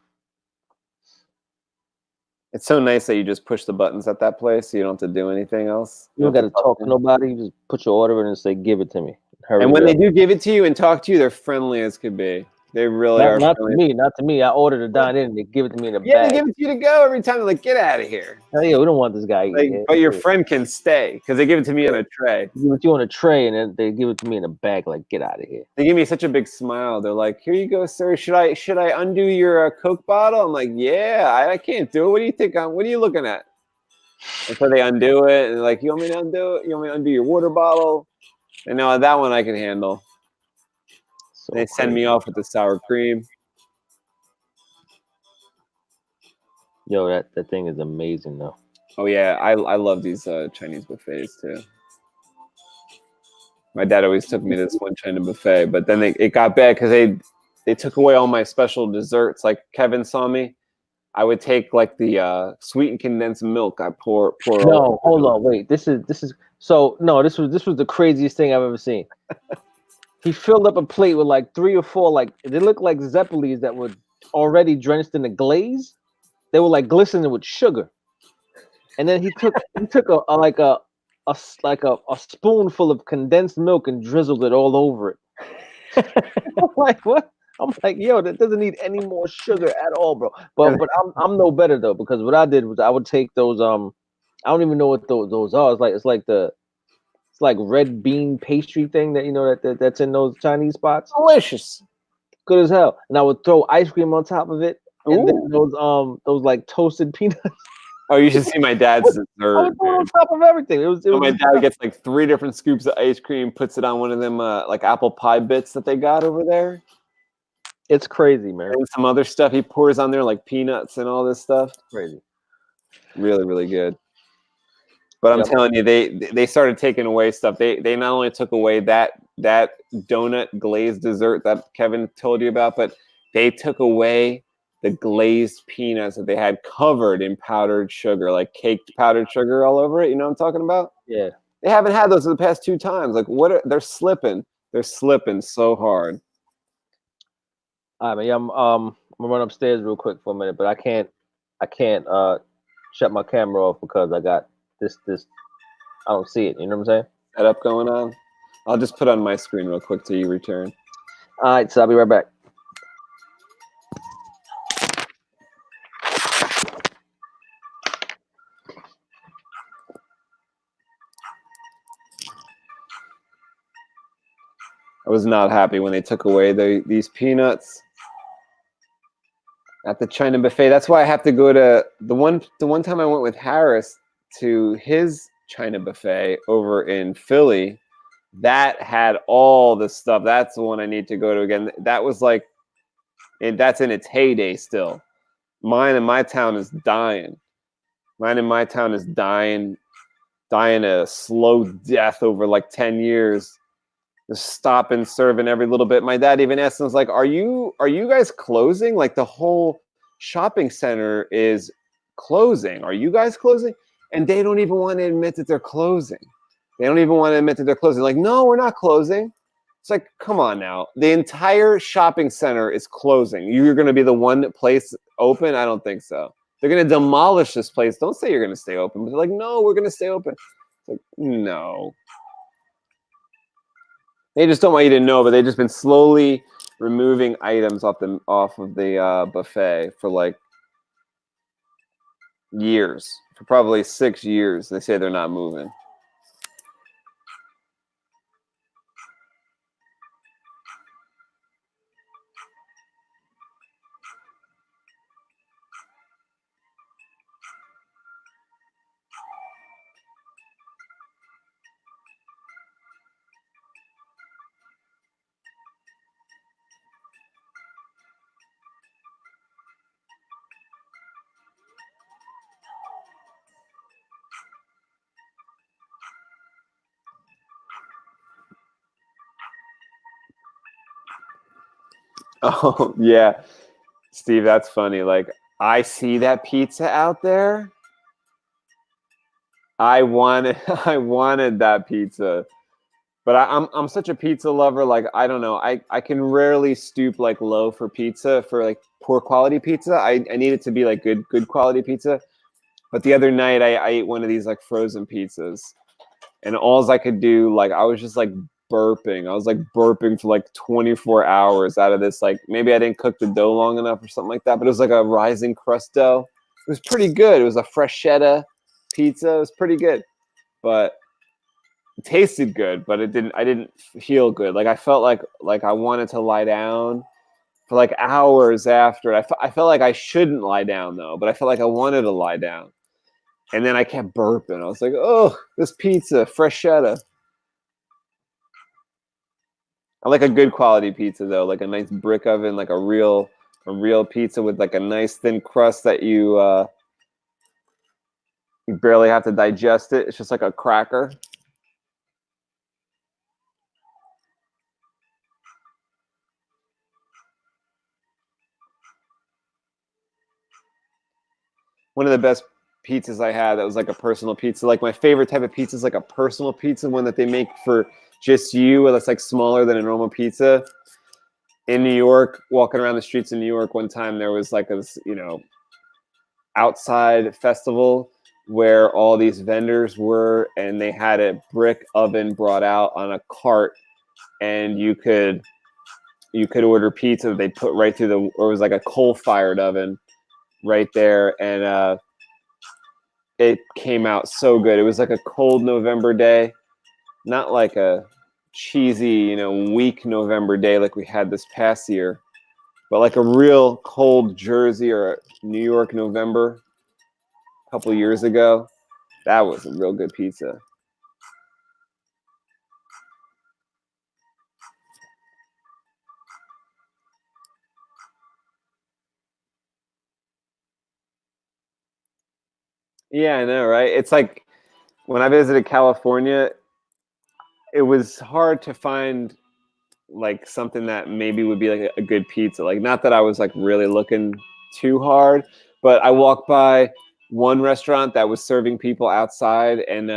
S1: It's so nice that you just push the buttons at that place, so you don't have to do anything else.
S2: You don't got to talk to nobody. You just put your order in and say, "Give it to me."
S1: Hurry and when they do give it to you and talk to you, they're friendly as could be. They really are.
S2: Not to me. I ordered to dine in, and they give it to me in a bag.
S1: Yeah, they give it to you to go every time. They're like, "Get out of here."
S2: Hell yeah, we don't want this guy.
S1: Like, but your friend can stay because they give it to me on a tray.
S2: They give it to you on a tray, and then they give it to me in a bag. Like, get out of here.
S1: They give me such a big smile. They're like, "Here you go, sir. Should I undo your Coke bottle?" I'm like, "Yeah, I can't do it. What do you think? What are you looking at?" And so they undo it, and they're like, "You want me to undo it? You want me to undo your water bottle?" And now that one I can handle. So they send me off with the sour cream.
S2: Yo, that thing is amazing though.
S1: Oh yeah, I love these Chinese buffets too. My dad always took me to this one China buffet, but then it got bad because they took away all my special desserts. Like Kevin saw me, I would take like the sweetened condensed milk. I pour.
S2: No, hold on, wait. This is so no. This was the craziest thing I've ever seen. He filled up a plate with like 3 or 4, like they looked like Zeppelis that were already drenched in the glaze. They were like glistening with sugar, and then he took a spoonful of condensed milk and drizzled it all over it. I'm like, what? I'm like, yo, that doesn't need any more sugar at all, bro. But I'm no better though, because what I did was I would take those I don't even know what those are. It's like red bean pastry thing that that's in those Chinese spots.
S1: Delicious,
S2: good as hell. And I would throw ice cream on top of it, and then those like toasted peanuts.
S1: Oh, you should see my dad's dessert.
S2: I would throw on top of everything. It was
S1: my dad gets like 3 different scoops of ice cream, puts it on one of them like apple pie bits that they got over there.
S2: It's crazy, man.
S1: And some other stuff he pours on there, like peanuts and all this stuff.
S2: Crazy.
S1: Really, really good. But I'm telling you, they started taking away stuff. They not only took away that donut glazed dessert that Kevin told you about, but they took away the glazed peanuts that they had covered in powdered sugar, like caked powdered sugar all over it. You know what I'm talking about?
S2: Yeah.
S1: They haven't had those in the past 2 times. Like, they're slipping. They're slipping so hard.
S2: All right, man. I'm gonna run upstairs real quick for a minute, but I can't shut my camera off because I got this I don't see it. You know what I'm saying?
S1: Setup going on. I'll just put on my screen real quick till you return.
S2: All right, so I'll be right back.
S1: I was not happy when they took away these peanuts at the China buffet. That's why I have to go to the one time I went with Harris to his China buffet over in Philly. That had all the stuff. That's the one I need to go to again. That was like, that's in its heyday still. Mine in my town is dying. Mine in my town is dying a slow death over like 10 years. Just stopping, serving every little bit. My dad even asked us, like, are you guys closing? Like, the whole shopping center is closing. Are you guys closing? And they don't even want to admit that they're closing. They don't even want to admit that they're closing. Like, no, we're not closing. It's like, come on now. The entire shopping center is closing. You're going to be the one place open? I don't think so. They're going to demolish this place. Don't say you're going to stay open. But they're like, no, we're going to stay open. It's like, no. They just don't want you to know, but they've just been slowly removing items off of the buffet for like years. For probably 6 years. They say they're not moving. Oh, yeah. Steve, that's funny. Like, I see that pizza out there. I wanted that pizza. But I'm such a pizza lover. Like, I don't know. I can rarely stoop like low for pizza, for like poor quality pizza. I need it to be like good quality pizza. But the other night I ate one of these like frozen pizzas, and all I could do, like, I was just like burping. I was like burping for like 24 hours out of this. Like, maybe I didn't cook the dough long enough or something like that. But it was like a rising crust dough. It was pretty good. It was a freschetta pizza. It was pretty good, but it tasted good. But it didn't. I didn't feel good. Like, I felt like I wanted to lie down for like hours after. I felt like I shouldn't lie down though, but I felt like I wanted to lie down. And then I kept burping. I was like, oh, this pizza, freschetta. I like a good quality pizza though, like a nice brick oven, like a real pizza with like a nice thin crust that you barely have to digest it. It's just like a cracker. One of the best pizzas I had that was like a personal pizza. Like, my favorite type of pizza is like a personal pizza, one that they make for just you, that's like smaller than a normal pizza. In New York, walking around the streets in New York one time, there was like a, outside festival where all these vendors were, and they had a brick oven brought out on a cart, and you could order pizza that they put right through or it was like a coal-fired oven right there, and it came out so good. It was like a cold November day, not like a cheesy, weak November day like we had this past year, but like a real cold Jersey or New York November a couple of years ago. That was a real good pizza. Yeah, I know, right? It's like when I visited California, it was hard to find like something that maybe would be like a good pizza. Like, not that I was like really looking too hard, but I walked by one restaurant that was serving people outside, and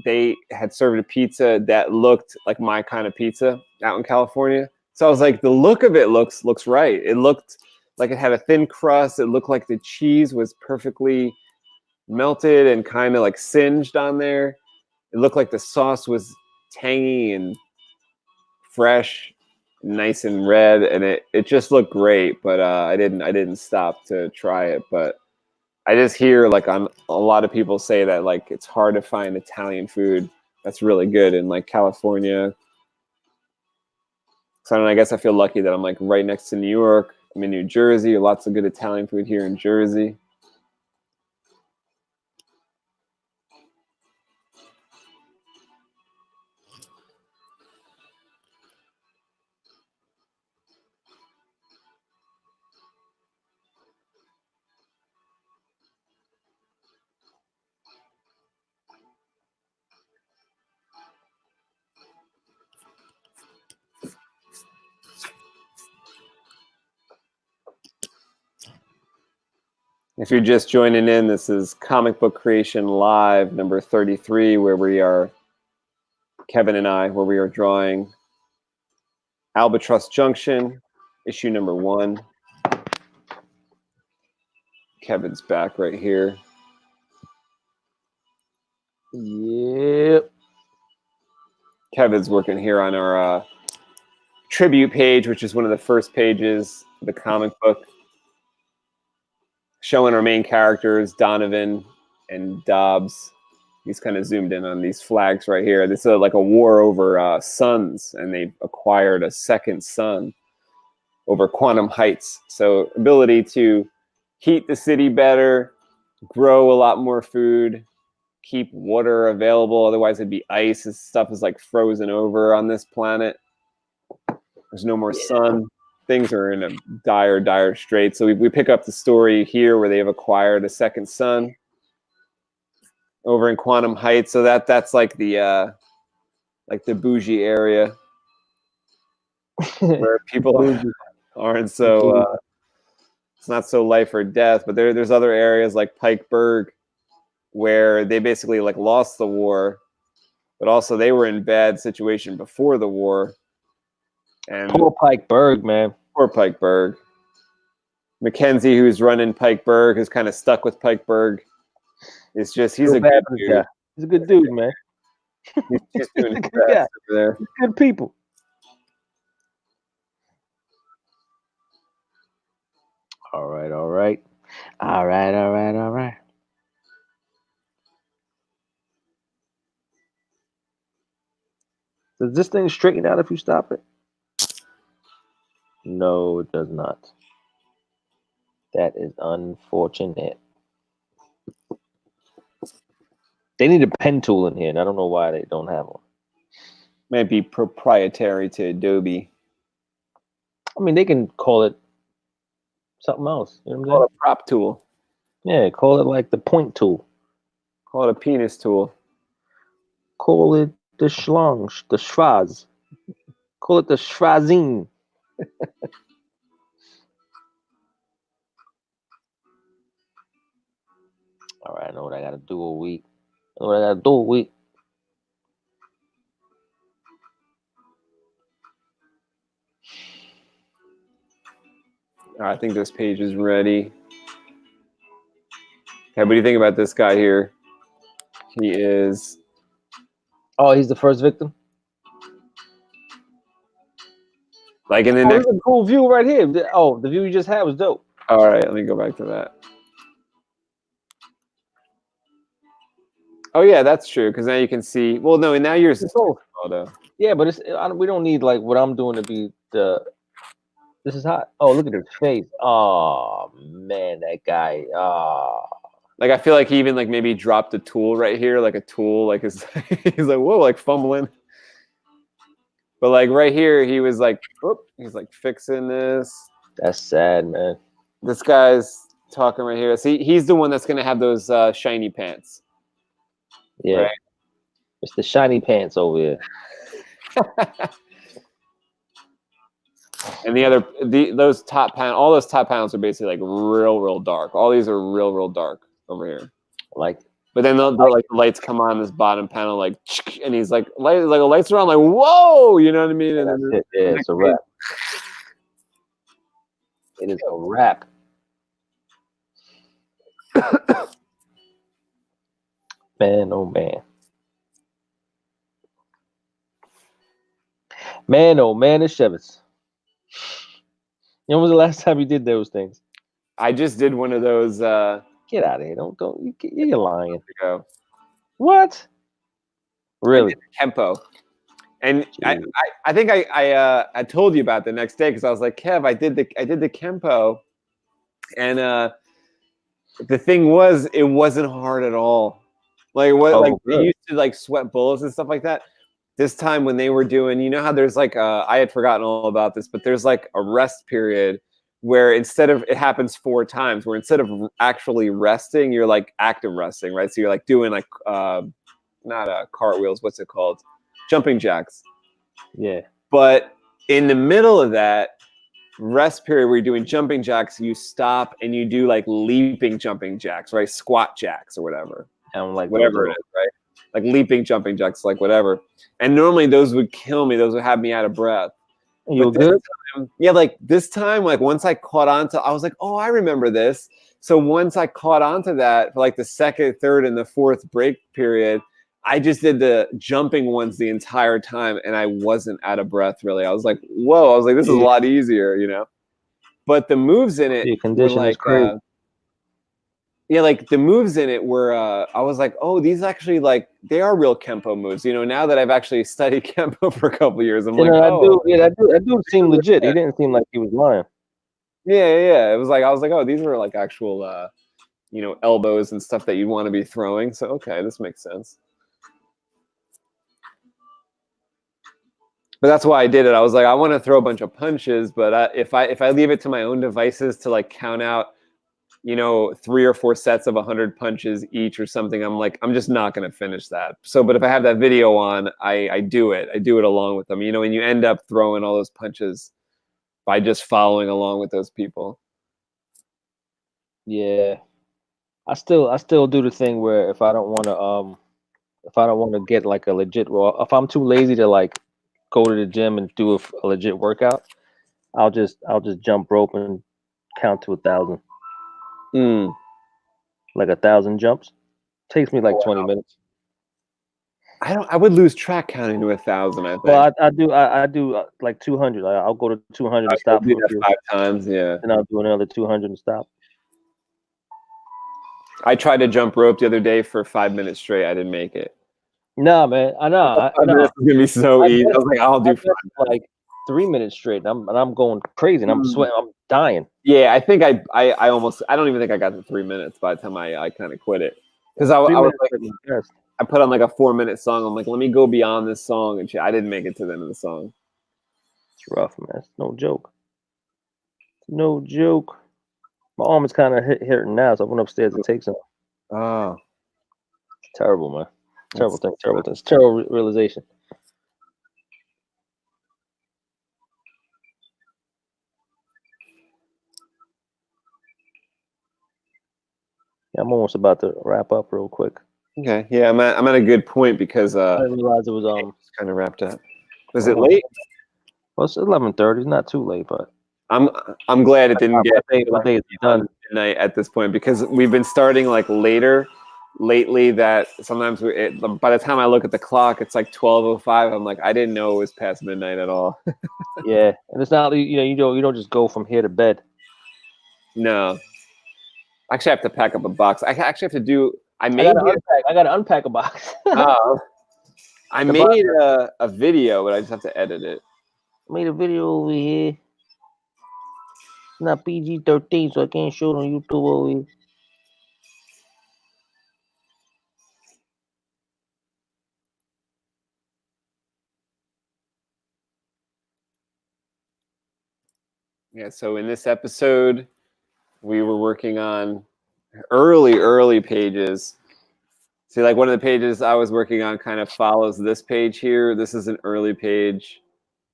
S1: they had served a pizza that looked like my kind of pizza out in California. So I was like, the look of it looks right. It looked like it had a thin crust. It looked like the cheese was perfectly melted and kind of like singed on there. It looked like the sauce was tangy and fresh, nice and red, and it just looked great. But I didn't stop to try it. But I just hear like on a lot of people say that like it's hard to find Italian food that's really good in like California. So I don't know, I guess I feel lucky that I'm like right next to New York. I'm in New Jersey. Lots of good Italian food here in Jersey. If you're just joining in, this is Comic Book Creation Live, number 33, where we are, Kevin and I, where we are drawing Albatross Junction, issue number 1. Kevin's back right here.
S2: Yep.
S1: Kevin's working here on our tribute page, which is one of the first pages of the comic book, showing our main characters, Donovan and Dobbs. He's kind of zoomed in on these flags right here. This is like a war over suns, and they've acquired a second sun over Quantum Heights. So ability to heat the city better, grow a lot more food, keep water available. Otherwise, it'd be ice. This stuff is like frozen over on this planet. There's no more sun. Things are in a dire strait. So we pick up the story here where they've acquired a second sun over in Quantum Heights. So that's like the bougie area where people aren't so it's not so life or death. But there's other areas like Pikeburg where they basically like lost the war, but also they were in bad situation before the war. And
S2: poor Pikeburg, man.
S1: Poor Pikeburg. Mackenzie, who's running Pikeburg, is kind of stuck with Pikeburg. It's just he's a good dude.
S2: Guy. He's a good dude, man.
S1: He's just doing his best over there.
S2: Good people. All right. Does this thing straighten out if you stop it? No, it does not. That is unfortunate. They need a pen tool in here, and I don't know why they don't have one.
S1: Might be proprietary to Adobe.
S2: I mean, they can call it something else. You know what I'm saying?
S1: Call it a prop tool.
S2: Yeah, call it like the point tool.
S1: Call it a penis tool.
S2: Call it the schlong, the schwaz. Call it the schwazine. All right, I know what I got to do a week.
S1: I think this page is ready. Okay, what do you think about this guy here? He is...
S2: Oh, he's the first victim?
S1: Like in the next...
S2: This is a cool view right here. Oh, the view you just had was dope.
S1: All right, let me go back to that. Oh yeah, that's true. Because now you can see. Well, no, and now yours is photo.
S2: Yeah, but we don't need like what I'm doing to be the. This is hot. Oh, look at his face. Oh man, that guy.
S1: Like I feel like he even like maybe dropped a tool right here, like a tool, like his. He's like whoa, like fumbling. But like right here, he was like, whoop, he's like fixing this.
S2: That's sad, man.
S1: This guy's talking right here. See, he's the one that's gonna have those shiny pants.
S2: Yeah, right? It's the shiny pants over here.
S1: And those top panels, all those top panels are basically like real dark. All these are real dark over here.
S2: Like,
S1: but then they'll like the lights come on this bottom panel, like, and he's like, lights are on, like, whoa, you know what I mean? And then
S2: it's a wrap. It is a wrap. Man, oh man. Man, oh man, it's Chevitz. When was the last time you did those things?
S1: I just did one of those.
S2: Get out of here! Don't you're lying.
S1: Go.
S2: What? Really?
S1: Tempo. And I think I told you about the next day because I was like, Kev, I did the Kempo, and the thing was, it wasn't hard at all. Like what? Like they used to like sweat bullets and stuff like that. This time when they were doing, you know how there's like I had forgotten all about this, but there's like a rest period where instead of it happens 4 times, where instead of actually resting, you're like active resting, right? So you're like doing like not cartwheels, what's it called? Jumping jacks.
S2: Yeah.
S1: But in the middle of that rest period where you're doing jumping jacks, you stop and you do like leaping jumping jacks, right? Squat jacks or whatever.
S2: And like
S1: whatever it is, right? Like leaping jumping jacks, like whatever. And normally those would kill me. Those would have me out of breath.
S2: You good?
S1: Yeah, like this time, like once I caught on to, I was like, oh, I remember this. So once I caught on to that for like the second, third, and the fourth break period, I just did the jumping ones the entire time, and I wasn't out of breath really. I was like, whoa! I was like, this is a lot easier, you know. But the moves in it were like, yeah, like the moves in it were. I was like, oh, these actually like they are real Kempo moves. You know, now that I've actually studied Kempo for a couple of years, I'm like, oh,
S2: that dude seemed legit. He didn't seem like he was lying.
S1: Yeah. It was like I was like, oh, these were like actual, you know, elbows and stuff that you'd want to be throwing. So okay, this makes sense. But that's why I did it. I was like, I want to throw a bunch of punches, but if I leave it to my own devices to like count out, you know, 3 or 4 sets of 100 punches each or something, I'm like, I'm just not going to finish that. So, but if I have that video on, I do it. I do it along with them, you know, and you end up throwing all those punches by just following along with those people.
S2: Yeah, I still do the thing where if I don't want to get like a legit if I'm too lazy to like go to the gym and do a legit workout, I'll just jump rope and count to 1,000. Like 1,000 jumps. Takes me like 20 minutes.
S1: I would lose track counting to 1,000. I think.
S2: Well, I do like 200. I'll go to 200 and stop.
S1: Do that 5 times, yeah.
S2: And I'll do another 200 and stop.
S1: I tried to jump rope the other day for 5 minutes straight. I didn't make it.
S2: Nah, man. I know.
S1: This is gonna be so easy. I was like, I'll do
S2: like 3 minutes straight. And I'm going crazy. And I'm sweating. I'm dying.
S1: Yeah, I think I don't even think I got to 3 minutes by the time I kind of quit it because I was like, I put on like a 4-minute song. I'm like, let me go beyond this song, and I didn't make it to the end of the song.
S2: It's rough, man. It's no joke. No joke. My arm is kind of hurting now, so I went upstairs to take some.
S1: Oh,
S2: terrible, man. Terrible thing. Terrible thing. It's terrible realization. Yeah, I'm almost about to wrap up real quick.
S1: Okay. Yeah, I'm at a good point because
S2: I didn't realize it was
S1: kind of wrapped up. Was it late?
S2: Well, it's 11:30. It's not too late, but
S1: I'm glad it didn't get
S2: done
S1: midnight at this point because we've been starting like later lately. That sometimes by the time I look at the clock, it's like 12:05. I'm like, I didn't know it was past midnight at all.
S2: Yeah, and it's not you don't just go from here to bed.
S1: No, actually, I have to pack up a box. I actually have to do. I
S2: gotta unpack a box.
S1: I made a video, but I just have to edit it.
S2: I made a video over here. It's not PG-13, so I can't show it on YouTube over here.
S1: Yeah, so in this episode, we were working on early pages. See, like one of the pages I was working on kind of follows this page here. This is an early page.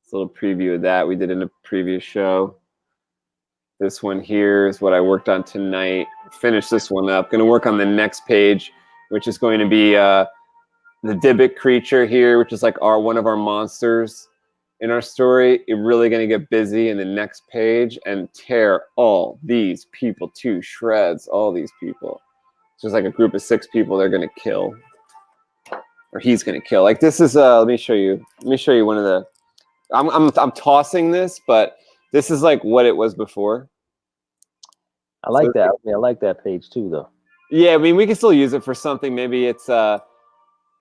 S1: It's a little preview of that we did in a previous show. This one here is what I worked on tonight. Finish this one up. Going to work on the next page, which is going to be the Dybbuk creature here, which is like one of our monsters in our story. You're really going to get busy in the next page and tear all these people to shreds. All these people. It's just like a group of 6 people they're going to kill. Or he's going to kill. Like this is let me show you one of the I'm tossing this, but this is like what it was before.
S2: I like that. I like that page too, though.
S1: Yeah, I mean, we can still use it for something. Maybe it's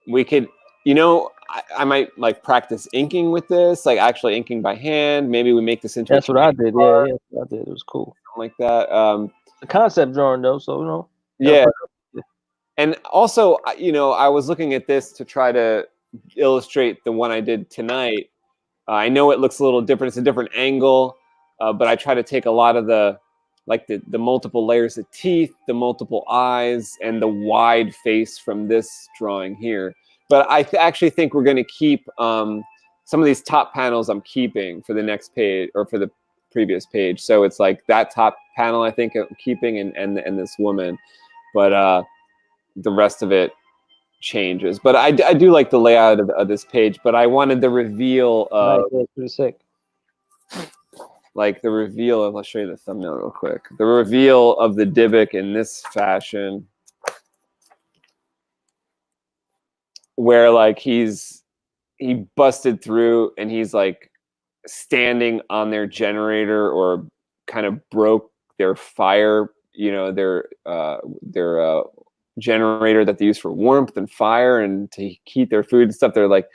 S1: we could, you know, I might like practice inking with this, like actually inking by hand. Maybe we make this into.
S2: That's what I did. Yeah, that's what I did. It was cool.
S1: Something like that.
S2: The concept drawing though, so you know.
S1: Yeah. And also, you know, I was looking at this to try to illustrate the one I did tonight. I know it looks a little different. It's a different angle, but I try to take a lot of the multiple layers of teeth, the multiple eyes, and the wide face from this drawing here. But I actually think we're going to keep some of these top panels I'm keeping for the next page or for the previous page. So it's like that top panel I think I'm keeping and this woman. But the rest of it changes. But I do like the layout of this page, but I wanted the reveal of
S2: pretty sick.
S1: Like the reveal of, I'll show you the thumbnail real quick. The reveal of the Dybbuk in this fashion, where like he busted through and he's like standing on their generator or kind of broke their fire, you know, their generator that they use for warmth and fire and to heat their food and stuff. They're like,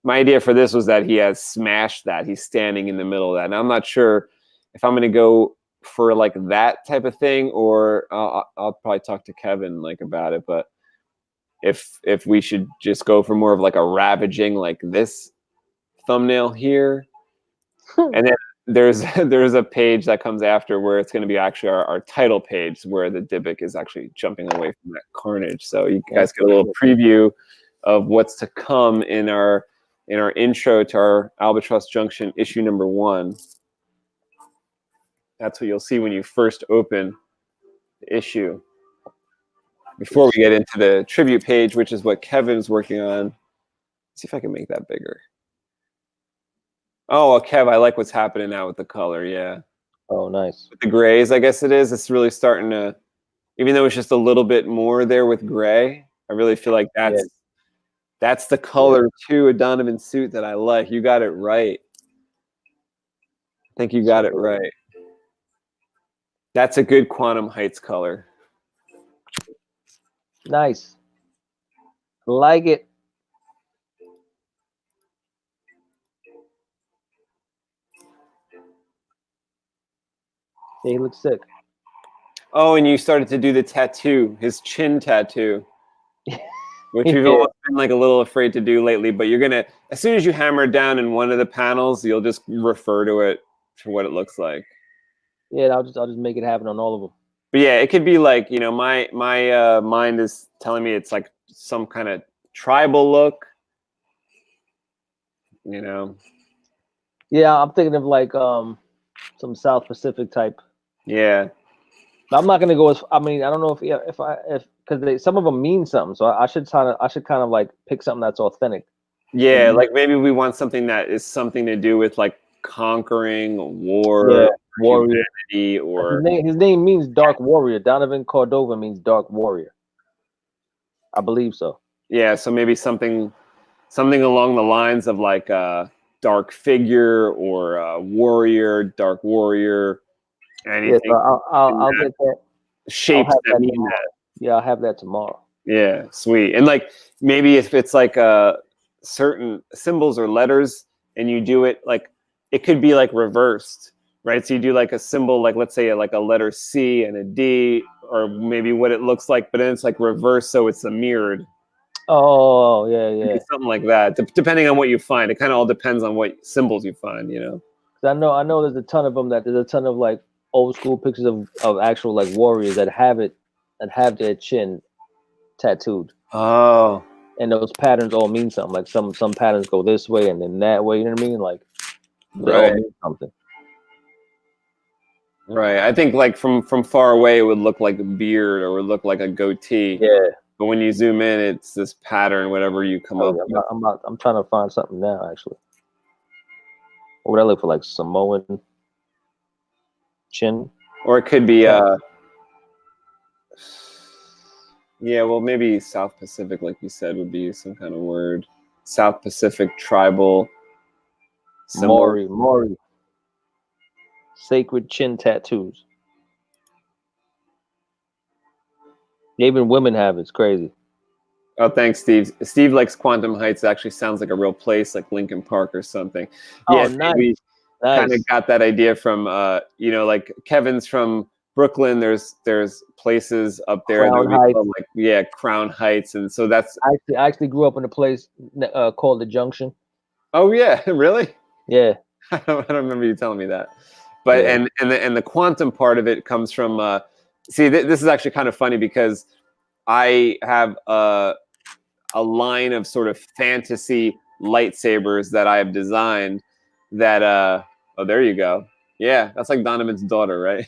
S1: my idea for this was that he has smashed that. He's standing in the middle of that. And I'm not sure if I'm going to go for like that type of thing, or I'll probably talk to Kevin like about it. But if we should just go for more of like a ravaging, like this thumbnail here. And then there's a page that comes after where it's going to be actually our title page where the Dybbuk is actually jumping away from that carnage. So you guys get a little preview of what's to come in our intro to our Albatross Junction issue number 1. That's what you'll see when you first open the issue. Before we get into the tribute page, which is what Kevin's working on. Let's see if I can make that bigger. Oh, well, Kev, I like what's happening now with the color, yeah.
S2: Oh, nice.
S1: With the grays, I guess it is. It's really starting to, even though it's just a little bit more there with gray, I really feel like that's the color to a Donovan suit that I like. You got it right. I think you got it right. That's a good Quantum Heights color.
S2: Nice. Like it. Yeah, he looks sick.
S1: Oh, and you started to do the tattoo, his chin tattoo, which you've always been like a little afraid to do lately. But you're gonna, as soon as you hammer down in one of the panels, you'll just refer to it for what it looks like.
S2: Yeah, I'll just make it happen on all of them.
S1: But yeah, it could be like, you know, my mind is telling me it's like some kind of tribal look, you know.
S2: Yeah, I'm thinking of like some South Pacific type.
S1: Yeah.
S2: But I'm not gonna go as. I mean, I don't know if because some of them mean something, so I should kind of like pick something that's authentic.
S1: Yeah, like maybe we want something that is something to do with like conquering war,
S2: warrior,
S1: humanity, or
S2: his name means dark warrior. Donovan Cordova means dark warrior. I believe so.
S1: Yeah, so maybe something along the lines of like a dark figure or a warrior, dark warrior. Anything.
S2: Yeah, so I'll get that.
S1: Shapes that mean that.
S2: Yeah, I'll have that tomorrow.
S1: Yeah, sweet. And like maybe if it's like certain symbols or letters and you do it like it could be like reversed, right? So you do like a symbol, like let's say like a letter C and a D, or maybe what it looks like, but then it's like reversed, so it's a mirrored.
S2: Oh, yeah.
S1: Something like that, depending on what you find. It kind of all depends on what symbols you find, you know.
S2: I know there's a ton of them. There's a ton of like old school pictures of actual like warriors that have their chin tattooed.
S1: Oh.
S2: And those patterns all mean something. Like some patterns go this way and then that way. You know what I mean? Like they all mean something.
S1: Right. I think like from far away it would look like a beard or would look like a goatee.
S2: Yeah.
S1: But when you zoom in, it's this pattern, whatever you come up with.
S2: I'm trying to find something now, actually. What would I look for? Like Samoan chin?
S1: Or it could be yeah, well maybe South Pacific, like you said, would be some kind of word. South Pacific tribal symbol.
S2: Mori. Sacred chin tattoos. Even women have it. It's crazy.
S1: Oh, thanks, Steve. Steve likes Quantum Heights. It actually sounds like a real place, like Lincoln Park or something.
S2: Oh,
S1: Yeah,
S2: nice.
S1: we kind
S2: Nice.
S1: of got that idea from, you know, like Kevin's from Brooklyn. There's places up there
S2: Crown
S1: that we
S2: Heights.
S1: call like, yeah, Crown Heights, and so that's.
S2: I actually grew up in a place called the Junction.
S1: Oh yeah, really?
S2: Yeah.
S1: I don't remember you telling me that. But
S2: Yeah.
S1: and the quantum part of it comes from. See, this is actually kind of funny because I have a line of sort of fantasy lightsabers that I have designed. That oh, there you go. Yeah, that's like Donovan's daughter, right?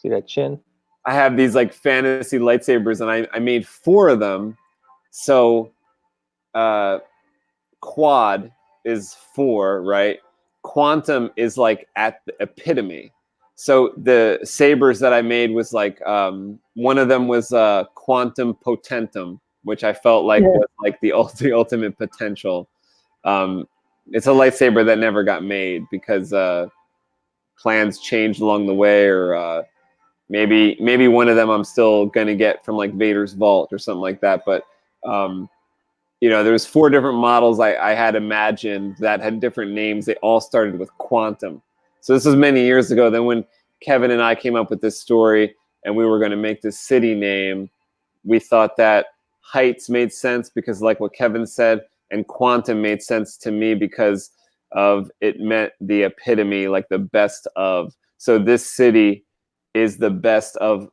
S2: See that chin?
S1: I have these like fantasy lightsabers, and I made 4 of them. So quad is 4, right? Quantum is like at the epitome. So the sabers that I made was like one of them was quantum potentum, which I felt like was like the ultimate potential. It's a lightsaber that never got made because plans changed along the way, or maybe one of them I'm still gonna get from like Vader's vault or something like that. But you know, there was 4 different models I had imagined that had different names. They all started with quantum. So this was many years ago. Then when Kevin and I came up with this story and we were going to make this city name, we thought that Heights made sense because, like what Kevin said, and quantum made sense to me because of it meant the epitome, like the best of. So this city is the best of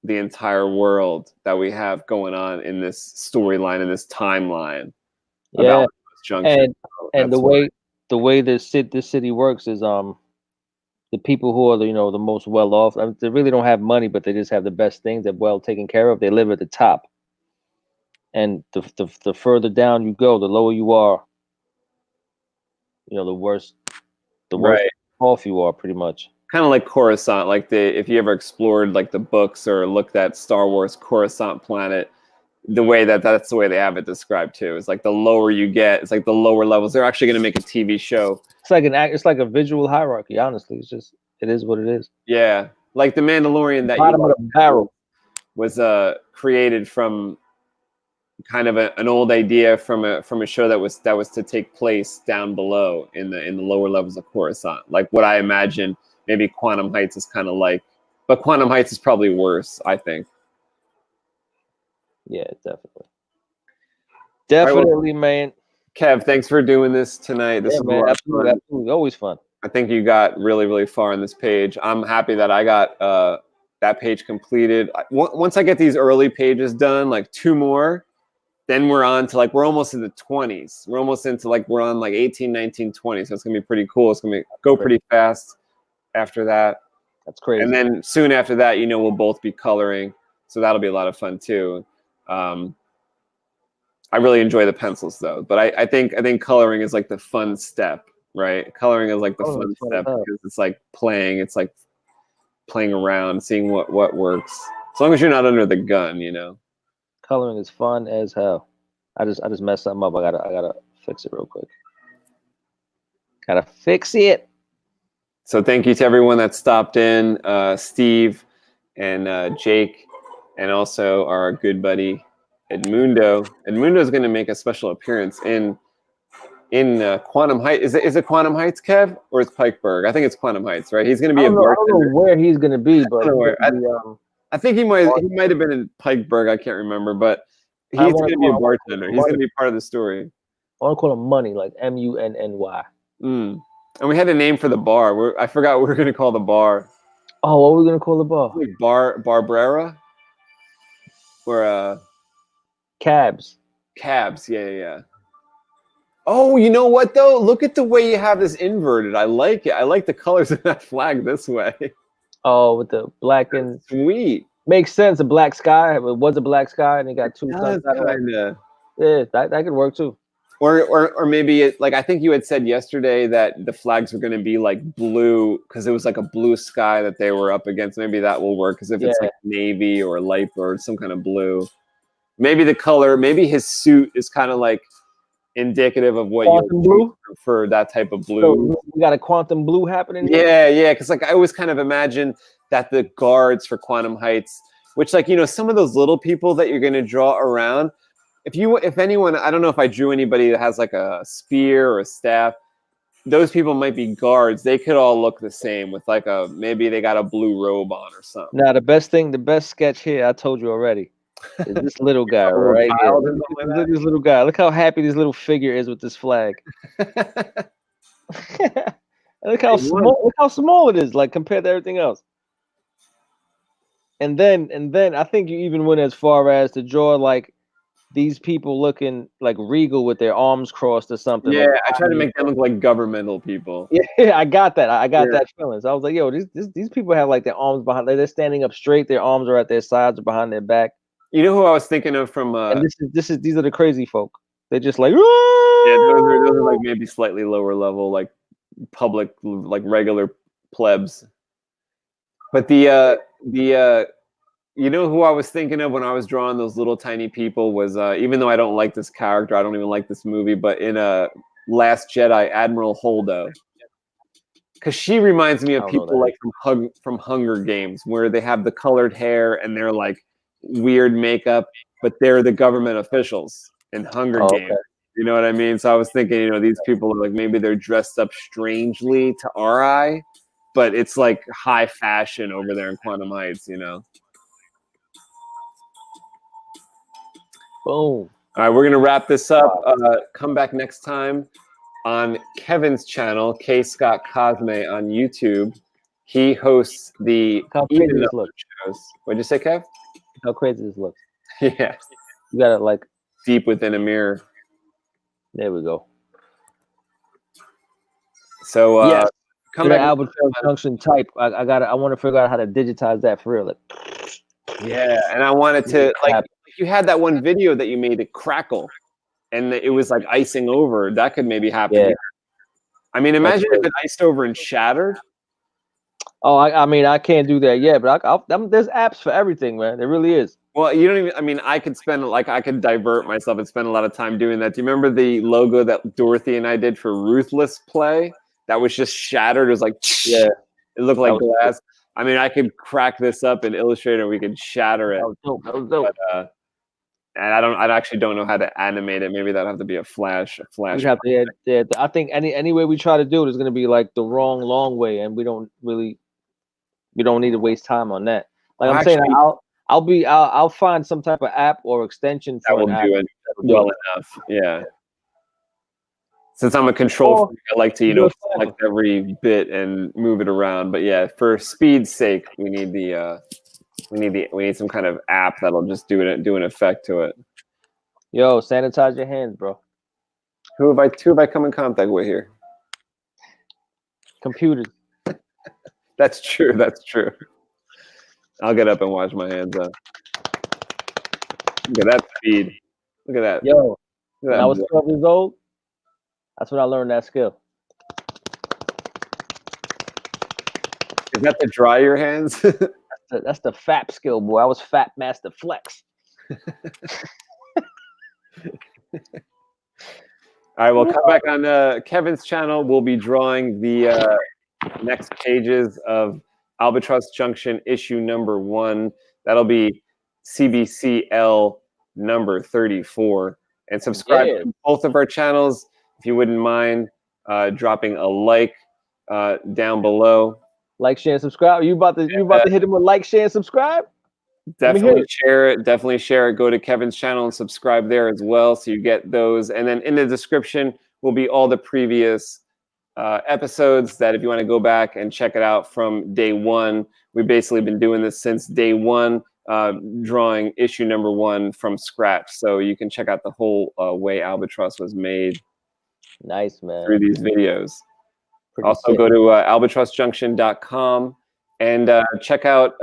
S1: the entire world that we have going on in this storyline, in this timeline.
S2: Yeah.
S1: Junction.
S2: And the way this city works is the people who are the most well off, I mean, they really don't have money, but they just have the best things. They're well taken care of. They live at the top. And the further down you go, the lower you are, the worse off you are, pretty much.
S1: Kind of like Coruscant, like if you ever explored like the books or looked at Star Wars Coruscant planet, that's the way they have it described too. It's like the lower you get, it's like the lower levels. They're actually going to make a TV show.
S2: It's like a visual hierarchy. Honestly, it is what it is.
S1: Yeah, like the Mandalorian that
S2: bottom of the barrel
S1: was created from kind of an old idea from a show that was to take place down below in the lower levels of Coruscant. Like what I imagine maybe Quantum Heights is kind of like, but Quantum Heights is probably worse, I think.
S2: Yeah, definitely, man.
S1: Kev, thanks for doing this tonight. This is
S2: absolutely, always fun.
S1: I think you got really, really far on this page. I'm happy that I got that page completed. Once I get these early pages done, like 2 more, then we're on to like, we're almost in the 20s. We're almost into like, we're on like 18, 19, 20. So it's going to be pretty cool. It's going to go pretty fast after that.
S2: That's crazy.
S1: And then soon after that, we'll both be coloring. So that'll be a lot of fun too. I really enjoy the pencils though, but I think coloring is like the fun step, right? Coloring is like the fun step because it's like playing. It's like playing around, seeing what works. As long as you're not under the gun,
S2: Coloring is fun as hell. I just messed something up. I gotta fix it real quick. Gotta fix it.
S1: So thank you to everyone that stopped in, Steve and Jake, and also our good buddy Edmundo. Edmundo is going to make a special appearance in Quantum Heights. Is it Quantum Heights, Kev, or it's Pikeburg? I think it's Quantum Heights, right? He's going to be a bartender.
S2: I don't know where he's going to be, but
S1: I think he might have been in Pikeburg. I can't remember, but he's going to be a bartender. He's going to be part of the story.
S2: I want to call him Money, like Munny.
S1: And we had a name for the bar. I forgot what we were going to call the bar.
S2: Oh, what were we going to call the bar?
S1: Barbrera? Or
S2: Cabs.
S1: Yeah. Oh, you know what though? Look at the way you have this inverted. I like it. I like the colors of that flag this way.
S2: Oh, with the black and
S1: sweet.
S2: Makes sense. A black sky. It was a black sky, and it got 2 suns. Yeah, that could work too.
S1: Or maybe it, like I think you had said yesterday that the flags were going to be like blue because it was like a blue sky that they were up against. Maybe that will work because if it's like navy or light or some kind of blue, maybe the color, maybe his suit is kind of like indicative of what you prefer, that type of blue.
S2: So we got a quantum blue happening
S1: here? Yeah, because like I always kind of imagine that the guards for Quantum Heights, which like some of those little people that you're going to draw around, if anyone, I don't know if I drew anybody that has like a spear or a staff. Those people might be guards. They could all look the same with like maybe they got a blue robe on or something.
S2: Now the best sketch here, I told you already, is this little guy right here. Look at this little guy. Look how happy this little figure is with this flag. Look how small it is, like compared to everything else. And then I think you even went as far as to draw like these people looking like regal with their arms crossed or something.
S1: Yeah,
S2: like,
S1: I tried to make them look like governmental people.
S2: Yeah, I got that. I got that feeling. So I was like, yo, these people have like their arms behind. They're standing up straight. Their arms are at their sides or behind their back.
S1: You know who I was thinking of from?
S2: And these are the crazy folk. They're just like,
S1: yeah, those are like maybe slightly lower level, like public, like regular plebs. But you know who I was thinking of when I was drawing those little tiny people was, even though I don't like this character, I don't even like this movie, but in Last Jedi, Admiral Holdo. Because she reminds me of people like from Hunger Games, where they have the colored hair and they're like weird makeup, but they're the government officials in Hunger Games. You know what I mean? So I was thinking, you know, these people are like, maybe they're dressed up strangely to our eye, but it's like high fashion over there in Quantum Heights, you know?
S2: Boom.
S1: All right, we're going to wrap this up. Come back next time on Kevin's channel, K. Scott Cosme on YouTube. He hosts the Even Number shows. What'd you say, Kev?
S2: How crazy this looks.
S1: Yeah.
S2: You got it like
S1: deep within a mirror.
S2: There we go.
S1: So
S2: yes. Come to Albatross Junction type. I want to figure out how to digitize that for real. Like,
S1: yeah, and I wanted to like you had that one video that you made it crackle, and it was like icing over. That could maybe happen. Yeah. I mean, imagine if it iced over and shattered.
S2: Oh, I mean, I can't do that yet, but there's apps for everything, man. There really is.
S1: Well, you don't even. I mean, I could divert myself and spend a lot of time doing that. Do you remember the logo that Dorothy and I did for Ruthless Play? That was just shattered. It was like, yeah, it looked like glass. Cool. I mean, I could crack this up in Illustrator. We could shatter it. That was dope. But, and I actually don't know how to animate it. Maybe that'd have to be a flash.
S2: We have to. Yeah, I think any way we try to do it is going to be like the wrong long way, and we don't need to waste time on that. Like I'm saying, I'll find some type of app or extension for
S1: that will do it well enough. Yeah. Since I'm a control freak, I like to select every bit and move it around. But yeah, for speed's sake, we need some kind of app that'll just do an effect to it.
S2: Yo, sanitize your hands, bro.
S1: Who have I come in contact with here?
S2: Computers.
S1: That's true. That's true. I'll get up and wash my hands up. Look at that speed. Look at that.
S2: Yo, when I was 12 years old, that's when I learned that skill.
S1: Is that to dry your hands?
S2: That's the FAP skill, boy. I was Fat Master Flex.
S1: All right, well, come back on Kevin's channel. We'll be drawing the next pages of Albatross Junction issue number 1. That'll be CBCL number 34. And subscribe to both of our channels if you wouldn't mind dropping a like down below.
S2: Like, share, and subscribe. You about to hit him with like, share, and subscribe?
S1: Definitely share it. Definitely share it. Go to Kevin's channel and subscribe there as well, so you get those. And then in the description will be all the previous episodes that if you want to go back and check it out from day 1. We've basically been doing this since day 1, drawing issue number 1 from scratch. So you can check out the whole way Albatross was made.
S2: Nice, man.
S1: Through these videos. Also, go to albatrossjunction.com and check out,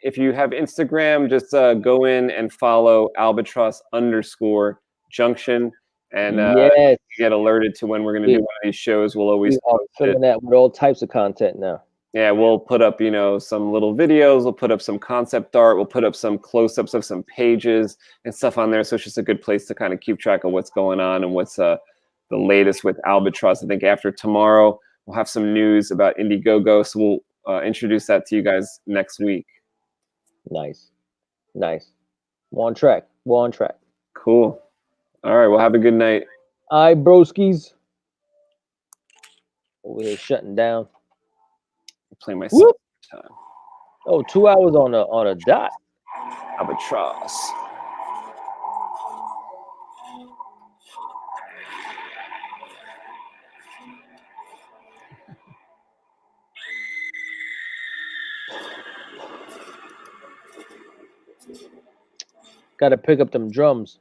S1: if you have Instagram, just go in and follow albatross_junction. And you get alerted to when we're going to do one of these shows. We'll always
S2: filling that with all types of content now.
S1: Yeah, we'll put up, some little videos. We'll put up some concept art. We'll put up some close-ups of some pages and stuff on there. So it's just a good place to kind of keep track of what's going on and what's the latest with Albatross. I think after tomorrow, we'll have some news about Indiegogo. So we'll introduce that to you guys next week.
S2: Nice. We're on track.
S1: Cool. All right. Well, have a good night.
S2: All right, broskies. Over here shutting down.
S1: Play my song time.
S2: Oh, 2 hours on a dot.
S1: Albatross.
S2: Got to pick up them drums.